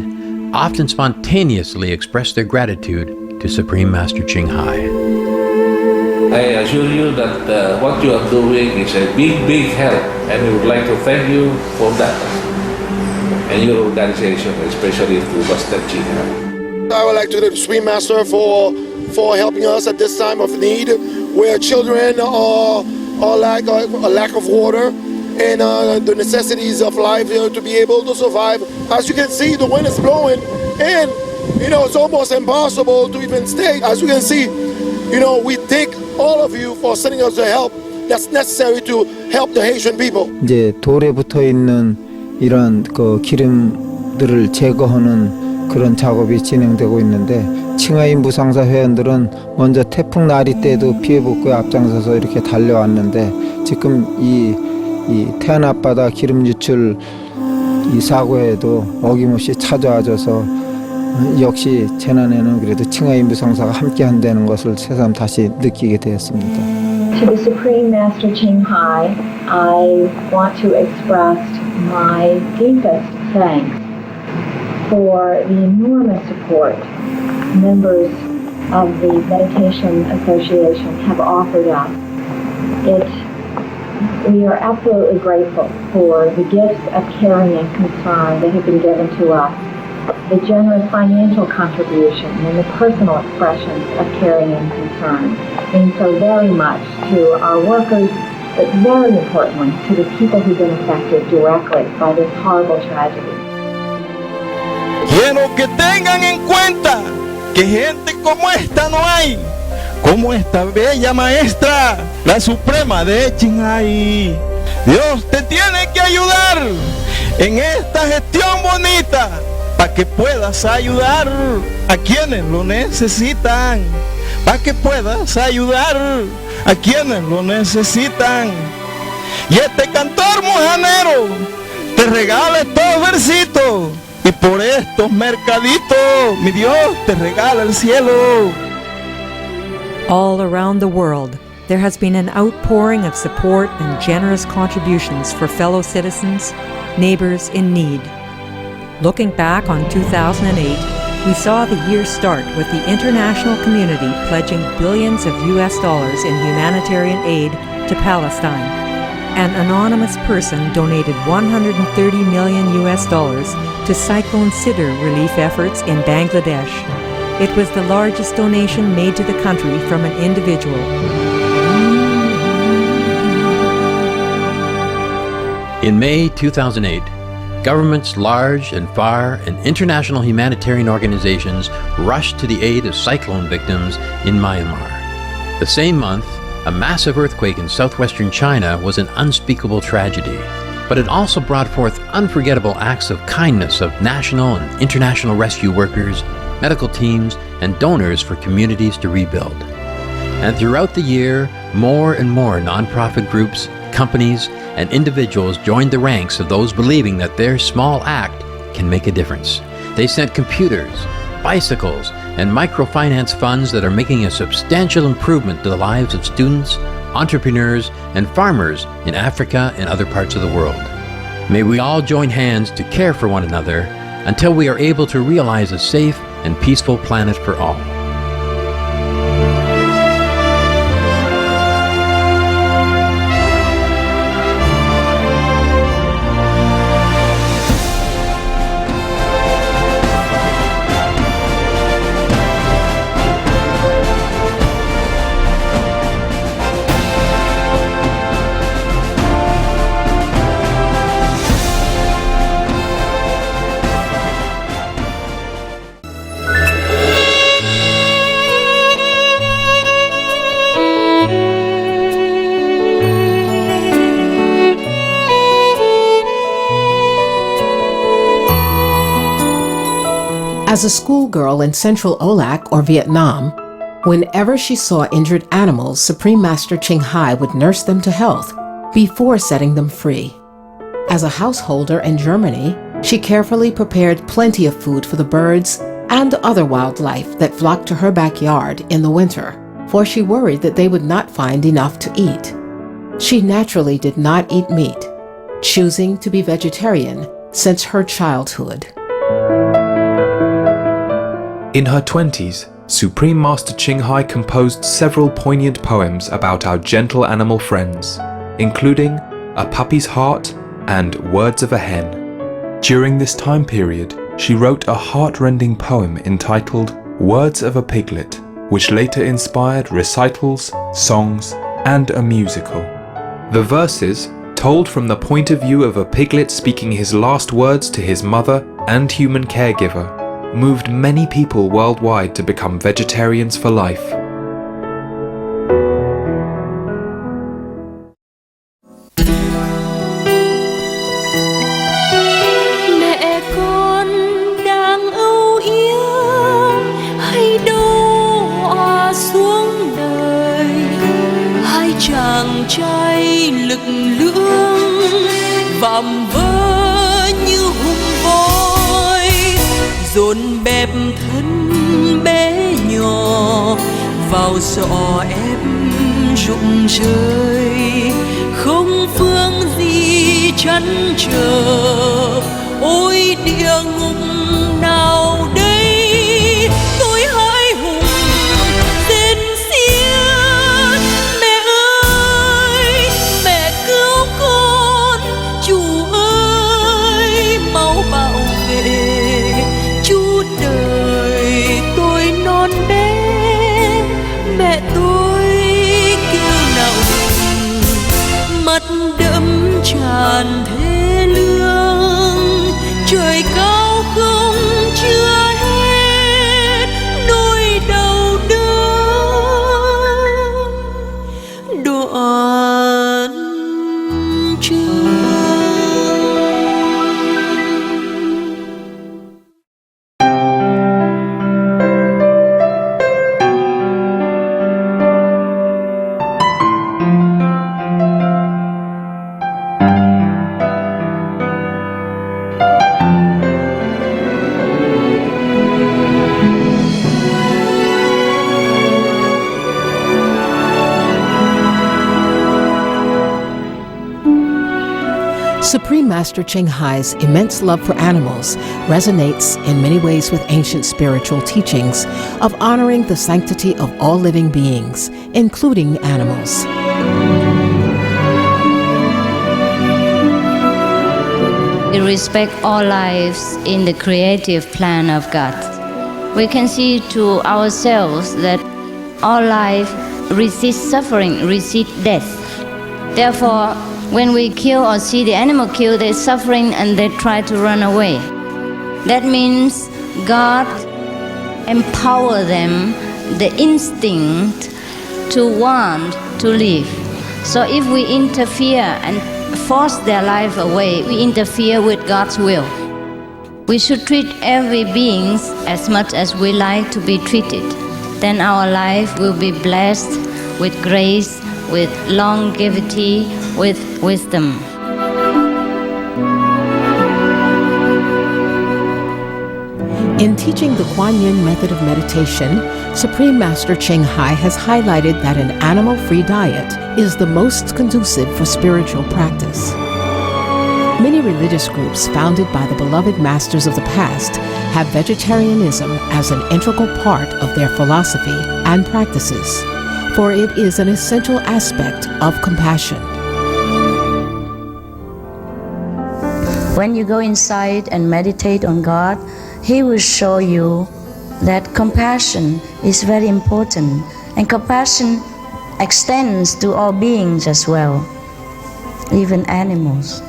Speaker 1: often spontaneously express their gratitude to Supreme Master Ching Hai.
Speaker 3: I assure you that what you are doing is a big, big help, and we would like to thank you for that, and your organization, especially to Master Ching Hai.
Speaker 6: I would like to thank the Supreme Master for helping us at this time of need, where children are a lack of water and the necessities of life to be able to survive. As you can see, the wind is blowing, and it's almost impossible to even stay. As you can see, we thank all of you for sending us the help that's necessary to help the Haitian people.
Speaker 10: 이제 돌에 붙어 있는 이런 기름들을 제거하는 그런 작업이 진행되고 있는데, 칭하이 무상사 회원들은 먼저 태풍 나리 때도 피해 복구에 앞장서서 이렇게 달려왔는데, 지금 이 태안 앞바다 기름 유출 이 사고에도 어김없이 찾아와줘서 역시 재난에는 그래도 칭하이 무상사가 함께 한다는 것을 새삼 다시 느끼게 되었습니다.
Speaker 11: To the Supreme Master Ching Hai, I want to express my deepest thanks for the enormous support members of the Meditation Association have offered us. We are absolutely grateful for the gifts of caring and concern that have been given to us, the generous financial contribution and the personal expressions of caring and concern mean so very much to our workers, but very importantly to the people who've been affected directly by this horrible tragedy.
Speaker 12: Quiero que tengan en cuenta que gente como esta no hay, como esta bella maestra, la Suprema de Ching Hai. Dios te tiene que ayudar en esta gestión bonita para que puedas ayudar a quienes lo necesitan, para que puedas ayudar a quienes lo necesitan. Y este cantor mojanero te regala estos versitos, y por estos mercaditos mi Dios te regala el cielo.
Speaker 2: All around the world, there has been an outpouring of support and generous contributions for fellow citizens, neighbors in need. Looking back on 2008, we saw the year start with the international community pledging billions of US dollars in humanitarian aid to Palestine. An anonymous person donated $130 million US dollars to Cyclone Sidr relief efforts in Bangladesh. It was the largest donation made to the country from an individual.
Speaker 1: In May 2008, governments large and far and international humanitarian organizations rushed to the aid of cyclone victims in Myanmar. The same month, a massive earthquake in southwestern China was an unspeakable tragedy, but it also brought forth unforgettable acts of kindness of national and international rescue workers, medical teams, and donors for communities to rebuild. And throughout the year, more and more nonprofit groups, companies, and individuals joined the ranks of those believing that their small act can make a difference. They sent computers, bicycles, and microfinance funds that are making a substantial improvement to the lives of students, entrepreneurs, and farmers in Africa and other parts of the world. May we all join hands to care for one another until we are able to realize a safe and peaceful planet for all.
Speaker 5: As a schoolgirl in Central Olac or Vietnam, whenever she saw injured animals, Supreme Master Ching Hai would nurse them to health before setting them free. As a householder in Germany, she carefully prepared plenty of food for the birds and other wildlife that flocked to her backyard in the winter, for she worried that they would not find enough to eat. She naturally did not eat meat, choosing to be vegetarian since her childhood.
Speaker 13: In her 20s, Supreme Master Ching Hai composed several poignant poems about our gentle animal friends, including A Puppy's Heart and Words of a Hen. During this time period, she wrote a heart-rending poem entitled Words of a Piglet, which later inspired recitals, songs, and a musical. The verses, told from the point of view of a piglet speaking his last words to his mother and human caregiver, moved many people worldwide to become vegetarians for life.
Speaker 14: Mẹ con đang âu yếm hay đổ xuống đời, hai chàng trai lực lưỡng vạm vỡ như hùng voi, dồn bẹp thân bé nhỏ vào giỏ ép rụng rơi, không phương gì chăn trở. Ôi địa ngục nào đây, tôi hãi hùng rên xiết. Mẹ ơi, mẹ cứu con, chủ ơi mau bảo vệ. Chú đời tôi non bé, mẹ tôi kêu nào ngừng, mắt đẫm tràn thế lương. Trời cao không chưa hết nỗi đau đớn đoạn trường.
Speaker 5: Supreme Master Ching Hai's immense love for animals resonates in many ways with ancient spiritual teachings of honoring the sanctity of all living beings, including animals.
Speaker 15: We respect all lives in the creative plan of God. We can see to ourselves that all life resists suffering, resists death. Therefore, When we kill or see the animal killed, they're suffering and they try to run away. That means God empower them the instinct to want to live. So if we interfere and force their life away, we interfere with God's will. We should treat every being as much as we like to be treated. Then our life will be blessed with grace, with longevity, with wisdom.
Speaker 5: In teaching the Kuan Yin method of meditation, Supreme Master Ching Hai has highlighted that an animal-free diet is the most conducive for spiritual practice. Many religious groups founded by the beloved masters of the past have vegetarianism as an integral part of their philosophy and practices, for it is an essential aspect of compassion.
Speaker 15: When you go inside and meditate on God, He will show you that compassion is very important, and compassion extends to all beings as well, even animals.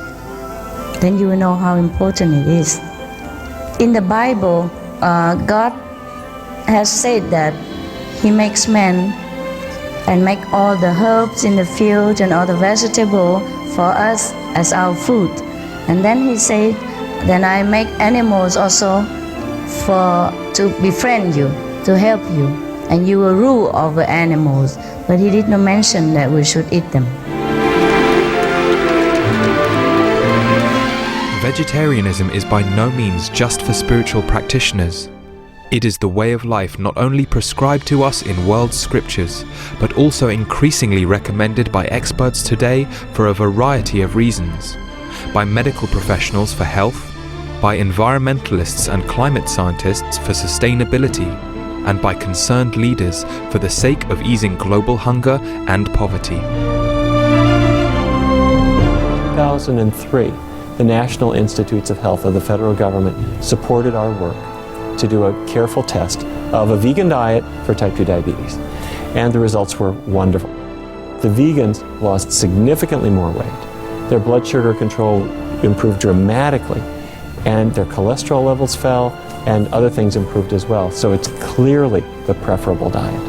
Speaker 15: Then you will know how important it is. In the Bible, God has said that He makes man and make all the herbs in the field and all the vegetable for us as our food. And then He said, then I make animals also to befriend you, to help you, and you will rule over animals. But He did not mention that we should eat them.
Speaker 13: Vegetarianism is by no means just for spiritual practitioners. It is the way of life not only prescribed to us in world scriptures, but also increasingly recommended by experts today for a variety of reasons. By medical professionals for health, by environmentalists and climate scientists for sustainability, and by concerned leaders for the sake of easing global hunger and poverty.
Speaker 7: 2003, the National Institutes of Health of the federal government supported our work to do a careful test of a vegan diet for type 2 diabetes. And the results were wonderful. The vegans lost significantly more weight. Their blood sugar control improved dramatically, and their cholesterol levels fell, and other things improved as well. So it's clearly the preferable diet.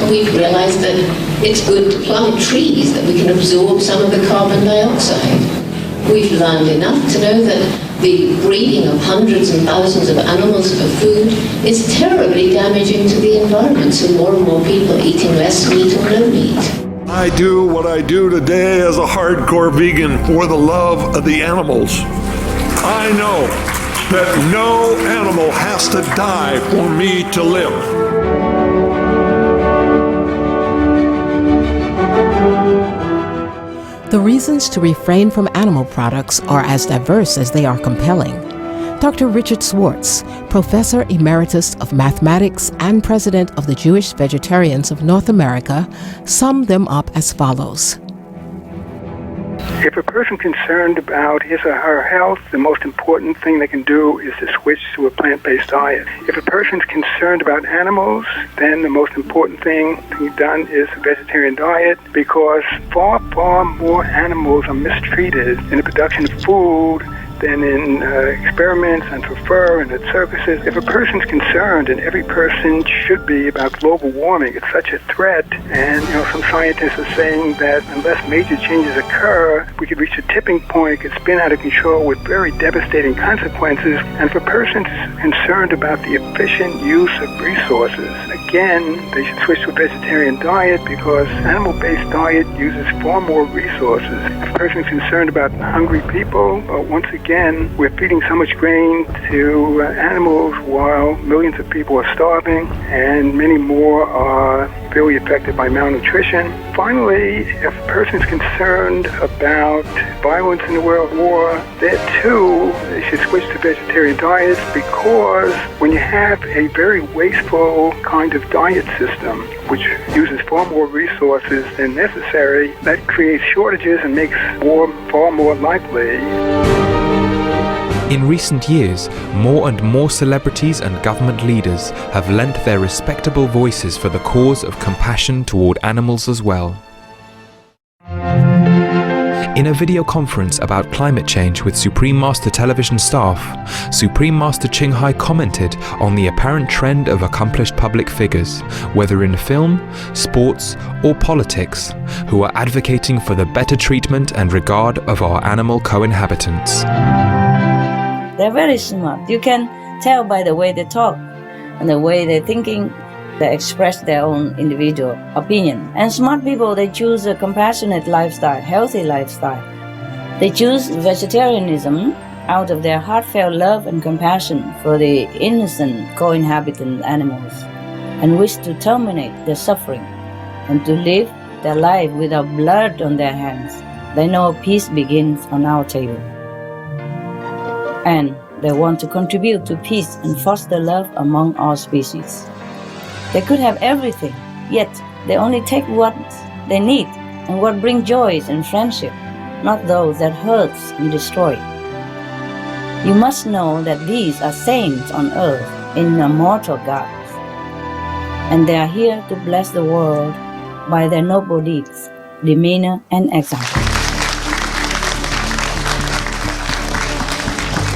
Speaker 16: We've realized that it's good to plant trees, that we can absorb some of the carbon dioxide. We've learned enough to know that the breeding of hundreds and thousands of animals for food is terribly damaging to the environment, so more and more people are eating less meat or no meat.
Speaker 17: I do what I do today as a hardcore vegan for the love of the animals. I know that no animal has to die for me to live.
Speaker 5: The reasons to refrain from animal products are as diverse as they are compelling. Dr. Richard Swartz, Professor Emeritus of Mathematics and President of the Jewish Vegetarians of North America, summed them up as follows.
Speaker 18: If a person concerned about his or her health, the most important thing they can do is to switch to a plant-based diet. If a person's concerned about animals, then the most important thing to be done is a vegetarian diet, because far, far more animals are mistreated in the production of food than in experiments and for fur and at circuses. If a person's concerned, and every person should be, about global warming, it's such a threat, and some scientists are saying that unless major changes occur, we could reach a tipping point, it could spin out of control with very devastating consequences. And if a person's concerned about the efficient use of resources, again, they should switch to a vegetarian diet, because animal-based diet uses far more resources. If a person is concerned about hungry people, once again, we're feeding so much grain to animals while millions of people are starving, and many more are very affected by malnutrition. Finally, if a person is concerned about violence in the world war, there too, they should switch to vegetarian diets, because when you have a very wasteful kind of diet system, which uses far more resources than necessary, that creates shortages and makes war far more likely.
Speaker 13: In recent years, more and more celebrities and government leaders have lent their respectable voices for the cause of compassion toward animals as well. In a video conference about climate change with Supreme Master television staff, Supreme Master Ching Hai commented on the apparent trend of accomplished public figures, whether in film, sports, or politics, who are advocating for the better treatment and regard of our animal co-inhabitants.
Speaker 15: They're very smart. You can tell by the way they talk and the way they're thinking. They express their own individual opinion. And smart people, they choose a compassionate lifestyle, healthy lifestyle. They choose vegetarianism out of their heartfelt love and compassion for the innocent co-inhabitant animals and wish to terminate their suffering and to live their life without blood on their hands. They know peace begins on our table. And they want to contribute to peace and foster love among all species. They could have everything, yet they only take what they need and what brings joys and friendship, not those that hurts and destroy. You must know that these are saints on earth in immortal gods, and they are here to bless the world by their noble deeds, demeanor, and example.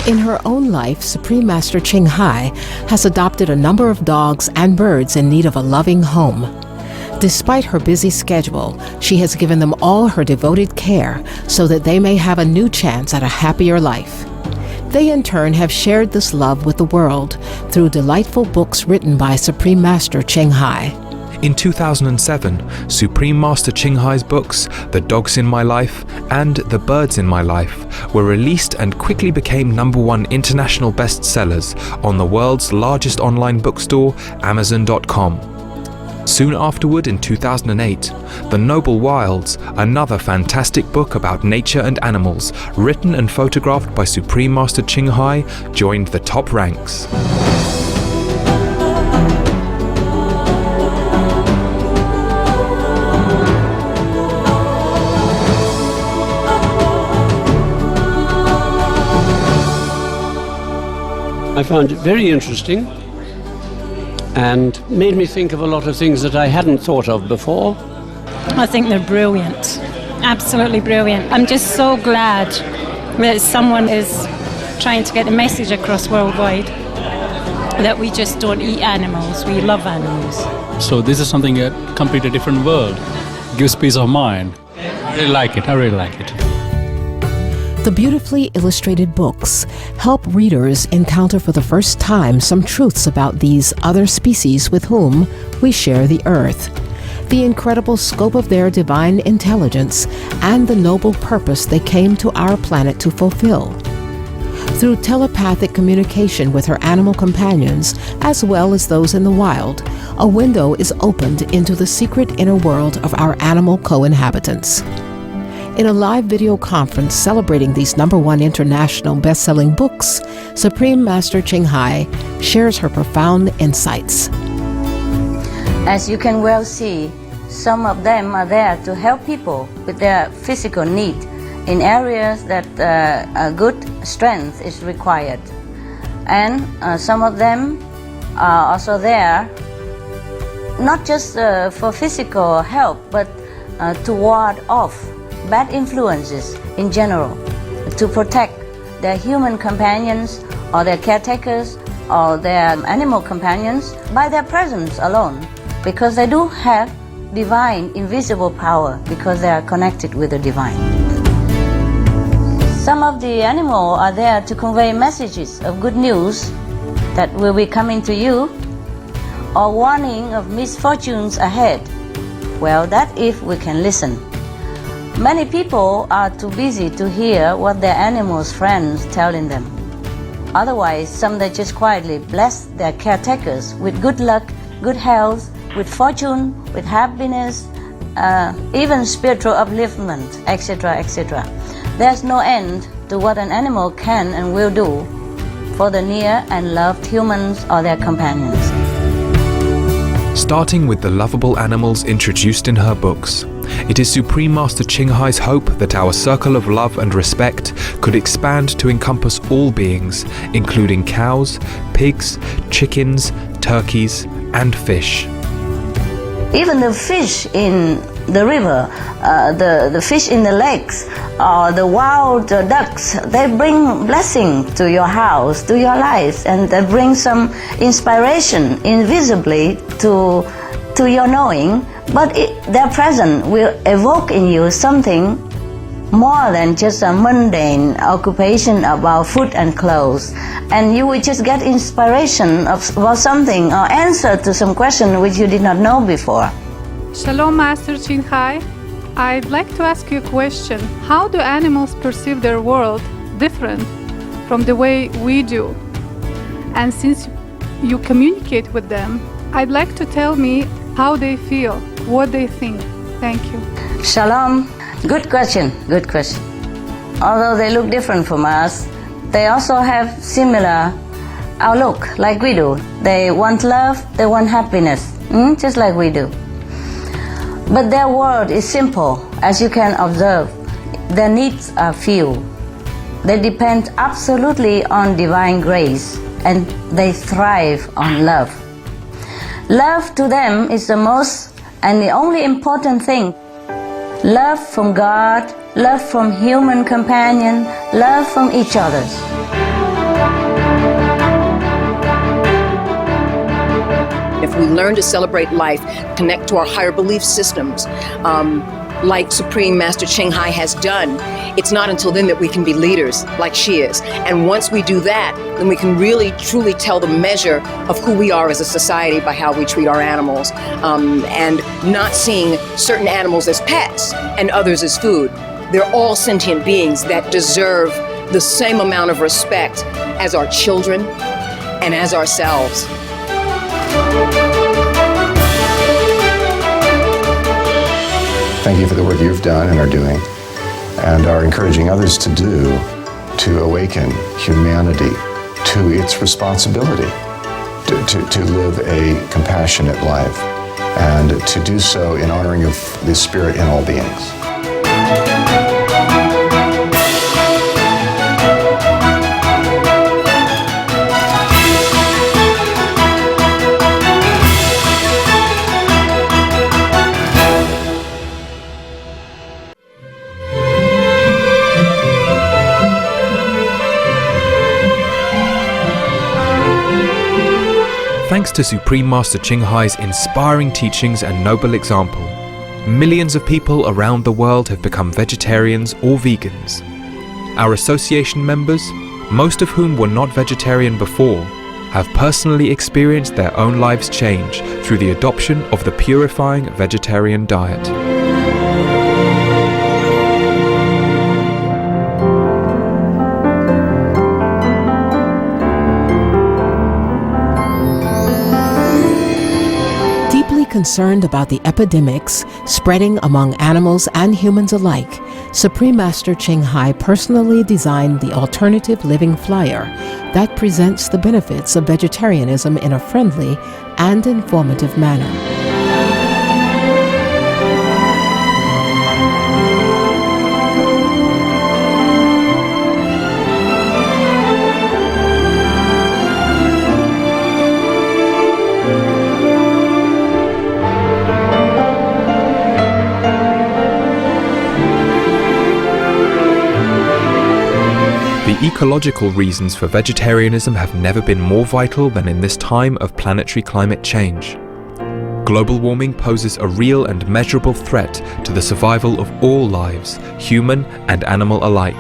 Speaker 5: In her own life, Supreme Master Ching Hai has adopted a number of dogs and birds in need of a loving home. Despite her busy schedule, she has given them all her devoted care so that they may have a new chance at a happier life. They in turn have shared this love with the world through delightful books written by Supreme Master Ching Hai.
Speaker 13: In 2007, Supreme Master Ching Hai's books, The Dogs in My Life and The Birds in My Life, were released and quickly became #1 international bestsellers on the world's largest online bookstore, Amazon.com. Soon afterward, in 2008, The Noble Wilds, another fantastic book about nature and animals, written and photographed by Supreme Master Ching Hai, joined the top ranks.
Speaker 19: I found it very interesting and made me think of a lot of things that I hadn't thought of before.
Speaker 20: I think they're brilliant, absolutely brilliant. I'm just so glad that someone is trying to get the message across worldwide that we just don't eat animals, we love animals.
Speaker 22: So this is something a completely different world. Gives peace of mind. I really like it, I really like it.
Speaker 5: The beautifully illustrated books help readers encounter for the first time some truths about these other species with whom we share the earth, the incredible scope of their divine intelligence, and the noble purpose they came to our planet to fulfill. Through telepathic communication with her animal companions, as well as those in the wild, a window is opened into the secret inner world of our animal co-inhabitants. In a live video conference celebrating these #1 international best-selling books, Supreme Master Ching Hai shares her profound insights.
Speaker 15: As you can well see, some of them are there to help people with their physical need in areas that a good strength is required. And some of them are also there not just for physical help, but to ward off bad influences in general, to protect their human companions or their caretakers or their animal companions by their presence alone, because they do have divine invisible power because they are connected with the divine. Some of the animals are there to convey messages of good news that will be coming to you or warning of misfortunes ahead. Well, that if we can listen. Many people are too busy to hear what their animals' friends telling them. Otherwise, some they just quietly bless their caretakers with good luck, good health, with fortune, with happiness, even spiritual upliftment, etc., etc. There's no end to what an animal can and will do for the near and loved humans or their companions.
Speaker 13: Starting with the lovable animals introduced in her books, it is Supreme Master Ching Hai's hope that our circle of love and respect could expand to encompass all beings, including cows, pigs, chickens, turkeys, and fish.
Speaker 15: Even the fish in the river, the fish in the lakes, or the wild ducks. They bring blessing to your house, to your life, and they bring some inspiration invisibly to your knowing. But their presence will evoke in you something more than just a mundane occupation about food and clothes. And you will just get inspiration about something or answer to some question which you did not know before.
Speaker 4: Shalom, Master Ching Hai. I'd like to ask you a question. How do animals perceive their world different from the way we do? And since you communicate with them, I'd like to tell me how they feel, what they think. Thank you.
Speaker 15: Shalom. Good question. Good question. Although they look different from us, they also have similar outlook like we do. They want love, they want happiness, just like we do. But their world is simple, as you can observe. Their needs are few. They depend absolutely on divine grace, and they thrive on love. Love to them is the most and the only important thing. Love from God, love from human companion, love from each other.
Speaker 8: If we learn to celebrate life, connect to our higher belief systems, like Supreme Master Ching Hai has done, it's not until then that we can be leaders like she is. And once we do that, then we can really, truly tell the measure of who we are as a society by how we treat our animals, and not seeing certain animals as pets and others as food. They're all sentient beings that deserve the same amount of respect as our children and as ourselves.
Speaker 23: Thank you for the work you've done and are doing, and are encouraging others to do, to awaken humanity to its responsibility, to live a compassionate life, and to do so in honoring of the Spirit in all beings.
Speaker 13: Thanks to Supreme Master Ching Hai's inspiring teachings and noble example, millions of people around the world have become vegetarians or vegans. Our association members, most of whom were not vegetarian before, have personally experienced their own lives change through the adoption of the purifying vegetarian diet.
Speaker 5: Concerned about the epidemics spreading among animals and humans alike, Supreme Master Ching Hai personally designed the alternative living flyer that presents the benefits of vegetarianism in a friendly and informative manner.
Speaker 13: The ecological reasons for vegetarianism have never been more vital than in this time of planetary climate change. Global warming poses a real and measurable threat to the survival of all lives, human and animal alike.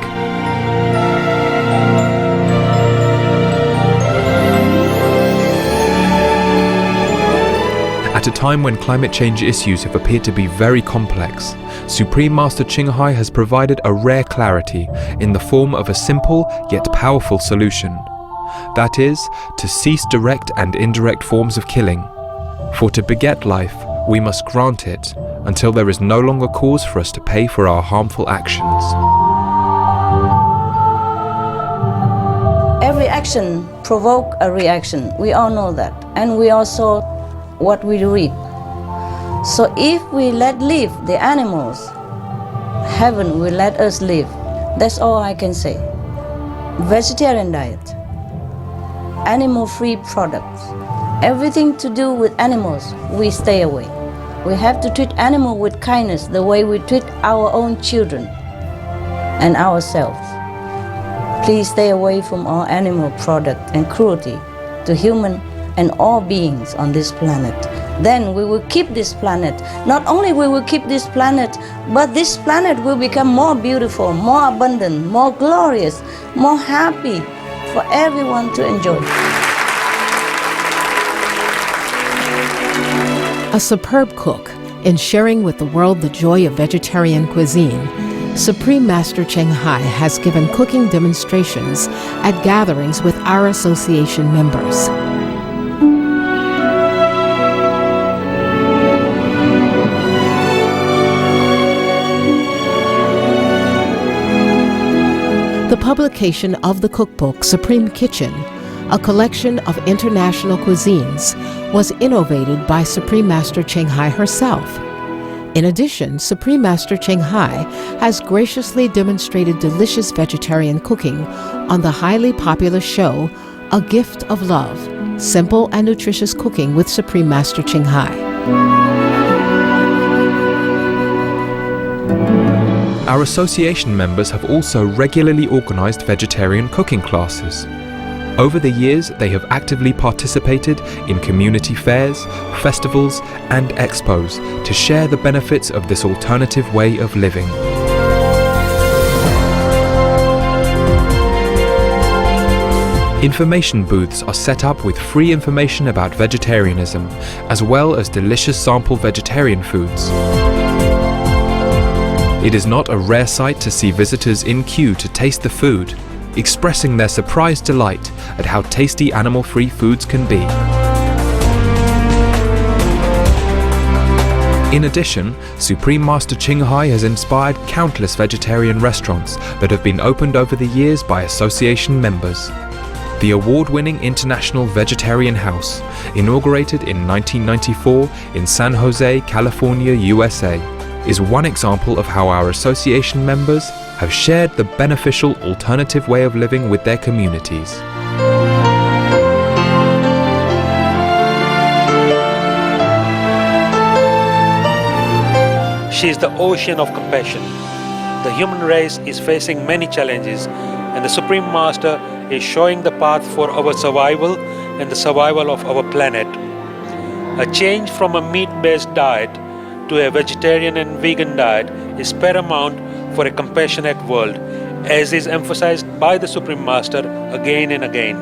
Speaker 13: At a time when climate change issues have appeared to be very complex, Supreme Master Ching Hai has provided a rare clarity in the form of a simple yet powerful solution. That is, to cease direct and indirect forms of killing. For to beget life, we must grant it until there is no longer cause for us to pay for our harmful actions.
Speaker 15: Every action provokes a reaction. We all know that. And we also what we reap. So if we let live the animals, heaven will let us live. That's all I can say. Vegetarian diet, animal-free products, everything to do with animals, we stay away. We have to treat animals with kindness the way we treat our own children and ourselves. Please stay away from all animal product and cruelty to human and all beings on this planet. Then we will keep this planet. Not only we will keep this planet, but this planet will become more beautiful, more abundant, more glorious, more happy for everyone to enjoy.
Speaker 5: A superb cook, in sharing with the world the joy of vegetarian cuisine, Supreme Master Ching Hai has given cooking demonstrations at gatherings with our association members. The publication of the cookbook Supreme Kitchen, a collection of international cuisines, was innovated by Supreme Master Ching Hai herself. In addition, Supreme Master Ching Hai has graciously demonstrated delicious vegetarian cooking on the highly popular show A Gift of Love, Simple and Nutritious Cooking with Supreme Master Ching Hai.
Speaker 13: Our association members have also regularly organized vegetarian cooking classes. Over the years, they have actively participated in community fairs, festivals, and expos to share the benefits of this alternative way of living. Information booths are set up with free information about vegetarianism, as well as delicious sample vegetarian foods. It is not a rare sight to see visitors in queue to taste the food, expressing their surprised delight at how tasty animal-free foods can be. In addition, Supreme Master Ching Hai has inspired countless vegetarian restaurants that have been opened over the years by association members. The award-winning International Vegetarian House, inaugurated in 1994 in San Jose, California, USA, is one example of how our association members have shared the beneficial alternative way of living with their communities.
Speaker 3: She is the ocean of compassion. The human race is facing many challenges, and the Supreme Master is showing the path for our survival and the survival of our planet. A change from a meat-based diet to a vegetarian and vegan diet is paramount for a compassionate world, as is emphasized by the Supreme Master again and again.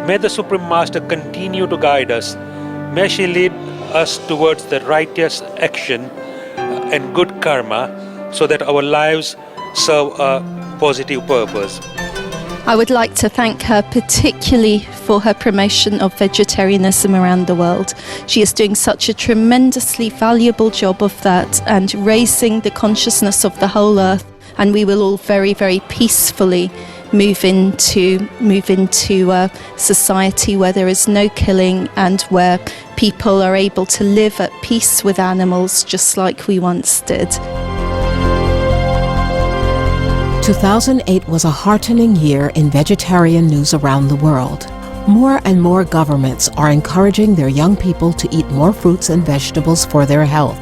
Speaker 3: May the Supreme Master continue to guide us. May she lead us towards the righteous action and good karma so that our lives serve a positive purpose.
Speaker 9: I would like to thank her particularly for her promotion of vegetarianism around the world. She is doing such a tremendously valuable job of that and raising the consciousness of the whole earth, and we will all very, very peacefully move into a society where there is no killing and where people are able to live at peace with animals just like we once did.
Speaker 5: 2008 was a heartening year in vegetarian news around the world. More and more governments are encouraging their young people to eat more fruits and vegetables for their health.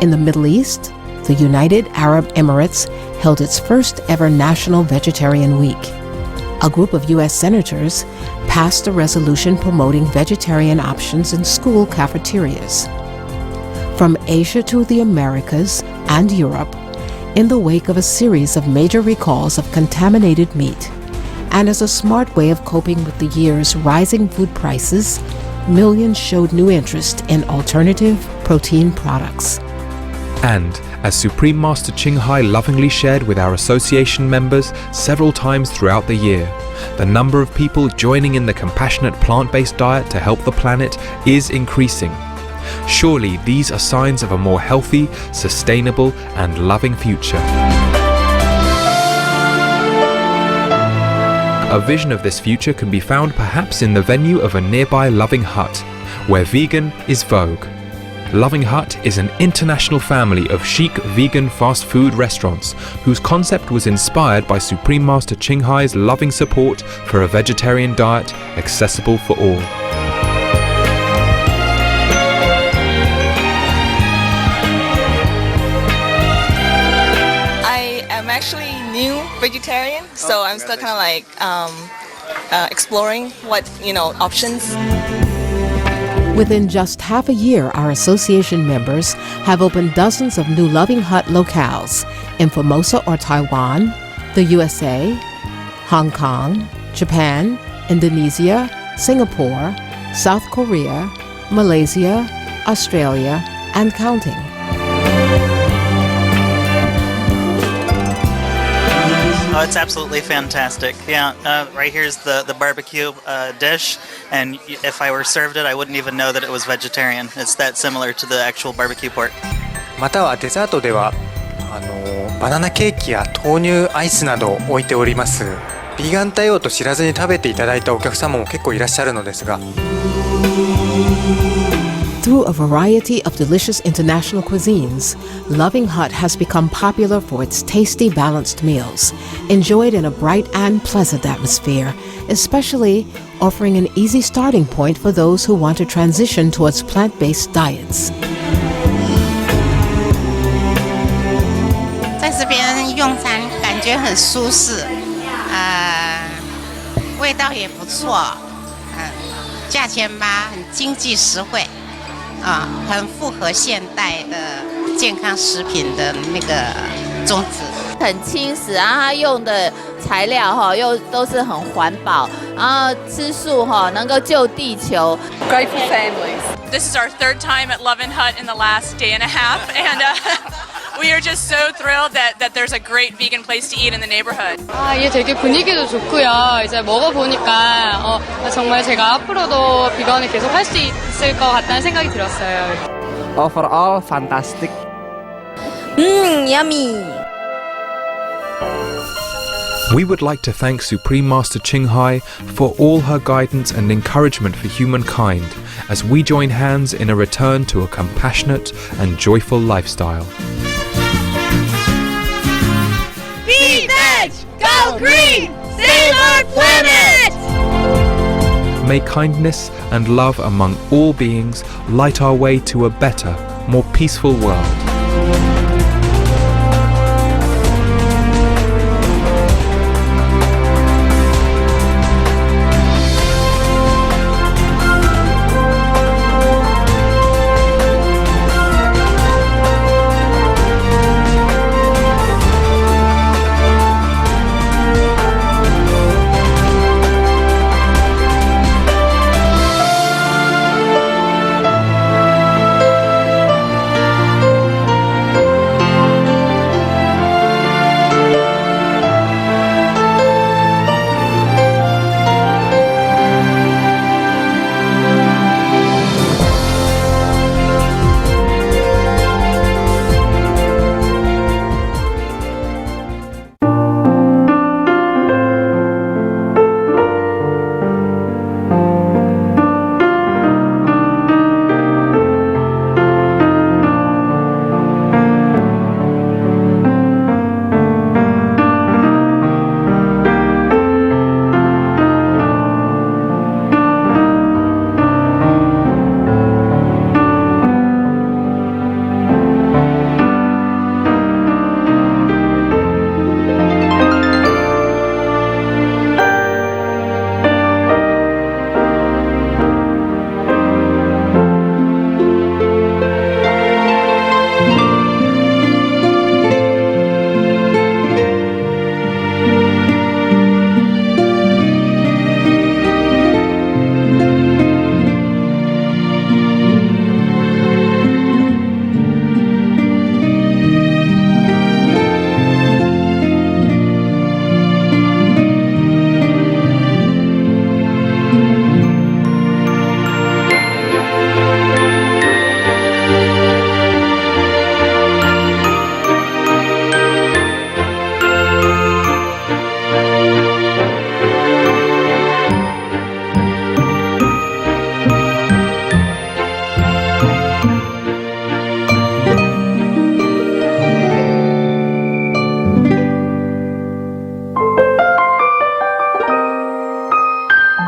Speaker 5: In the Middle East, the United Arab Emirates held its first ever National Vegetarian Week. A group of U.S. senators passed a resolution promoting vegetarian options in school cafeterias. From Asia to the Americas and Europe, in the wake of a series of major recalls of contaminated meat, and as a smart way of coping with the year's rising food prices, millions showed new interest in alternative protein products.
Speaker 13: And, as Supreme Master Ching Hai lovingly shared with our association members several times throughout the year, the number of people joining in the compassionate plant-based diet to help the planet is increasing. Surely these are signs of a more healthy, sustainable, and loving future. A vision of this future can be found perhaps in the venue of a nearby Loving Hut, where vegan is vogue. Loving Hut is an international family of chic vegan fast food restaurants whose concept was inspired by Supreme Master Ching Hai's loving support for a vegetarian diet accessible for all.
Speaker 6: So I'm still kind of like exploring what options.
Speaker 5: Within just half a year, our association members have opened dozens of new Loving Hut locales in Formosa or Taiwan, the USA, Hong Kong, Japan, Indonesia, Singapore, South Korea, Malaysia, Australia, and counting.
Speaker 10: Oh, it's absolutely fantastic. Yeah, right here's the barbecue dish, and if I were served it, I wouldn't even know that it was vegetarian. It's that similar to the actual barbecue pork.
Speaker 21: またはデザートではバナナケーキや豆乳アイスなどを置いております。ビーガン対応と知らずに食べていただいたお客様も結構いらっしゃるのですが。
Speaker 5: Through a variety of delicious international cuisines, Loving Hut has become popular for its tasty, balanced meals, enjoyed in a bright and pleasant atmosphere, especially offering an easy starting point for those who want to transition towards plant-based diets.
Speaker 24: 在这边用餐感觉很舒适，味道也不错，价钱吧很经济实惠。很符合现代的健康食品的那个宗旨，
Speaker 25: 很轻食，然后它用的材料又都是很环保，然后吃素能够救地球。
Speaker 26: Great for families. This is our third time at Lovin' Hut in the last day and a half, and we are just so thrilled that there's a great vegan place to eat in the neighborhood.
Speaker 27: 이게 되게 분위기도 좋고요. 이제 먹어보니까 정말 제가 앞으로도 비건을 계속 할 수 있을 것 같다는 생각이 들었어요.
Speaker 28: Overall, fantastic.
Speaker 25: Yummy.
Speaker 13: We would like to thank Supreme Master Ching Hai for all her guidance and encouragement for humankind as we join hands in a return to a compassionate and joyful lifestyle.
Speaker 14: Be veg! Go green! Save our planet!
Speaker 13: May kindness and love among all beings light our way to a better, more peaceful world.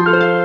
Speaker 11: Thank you.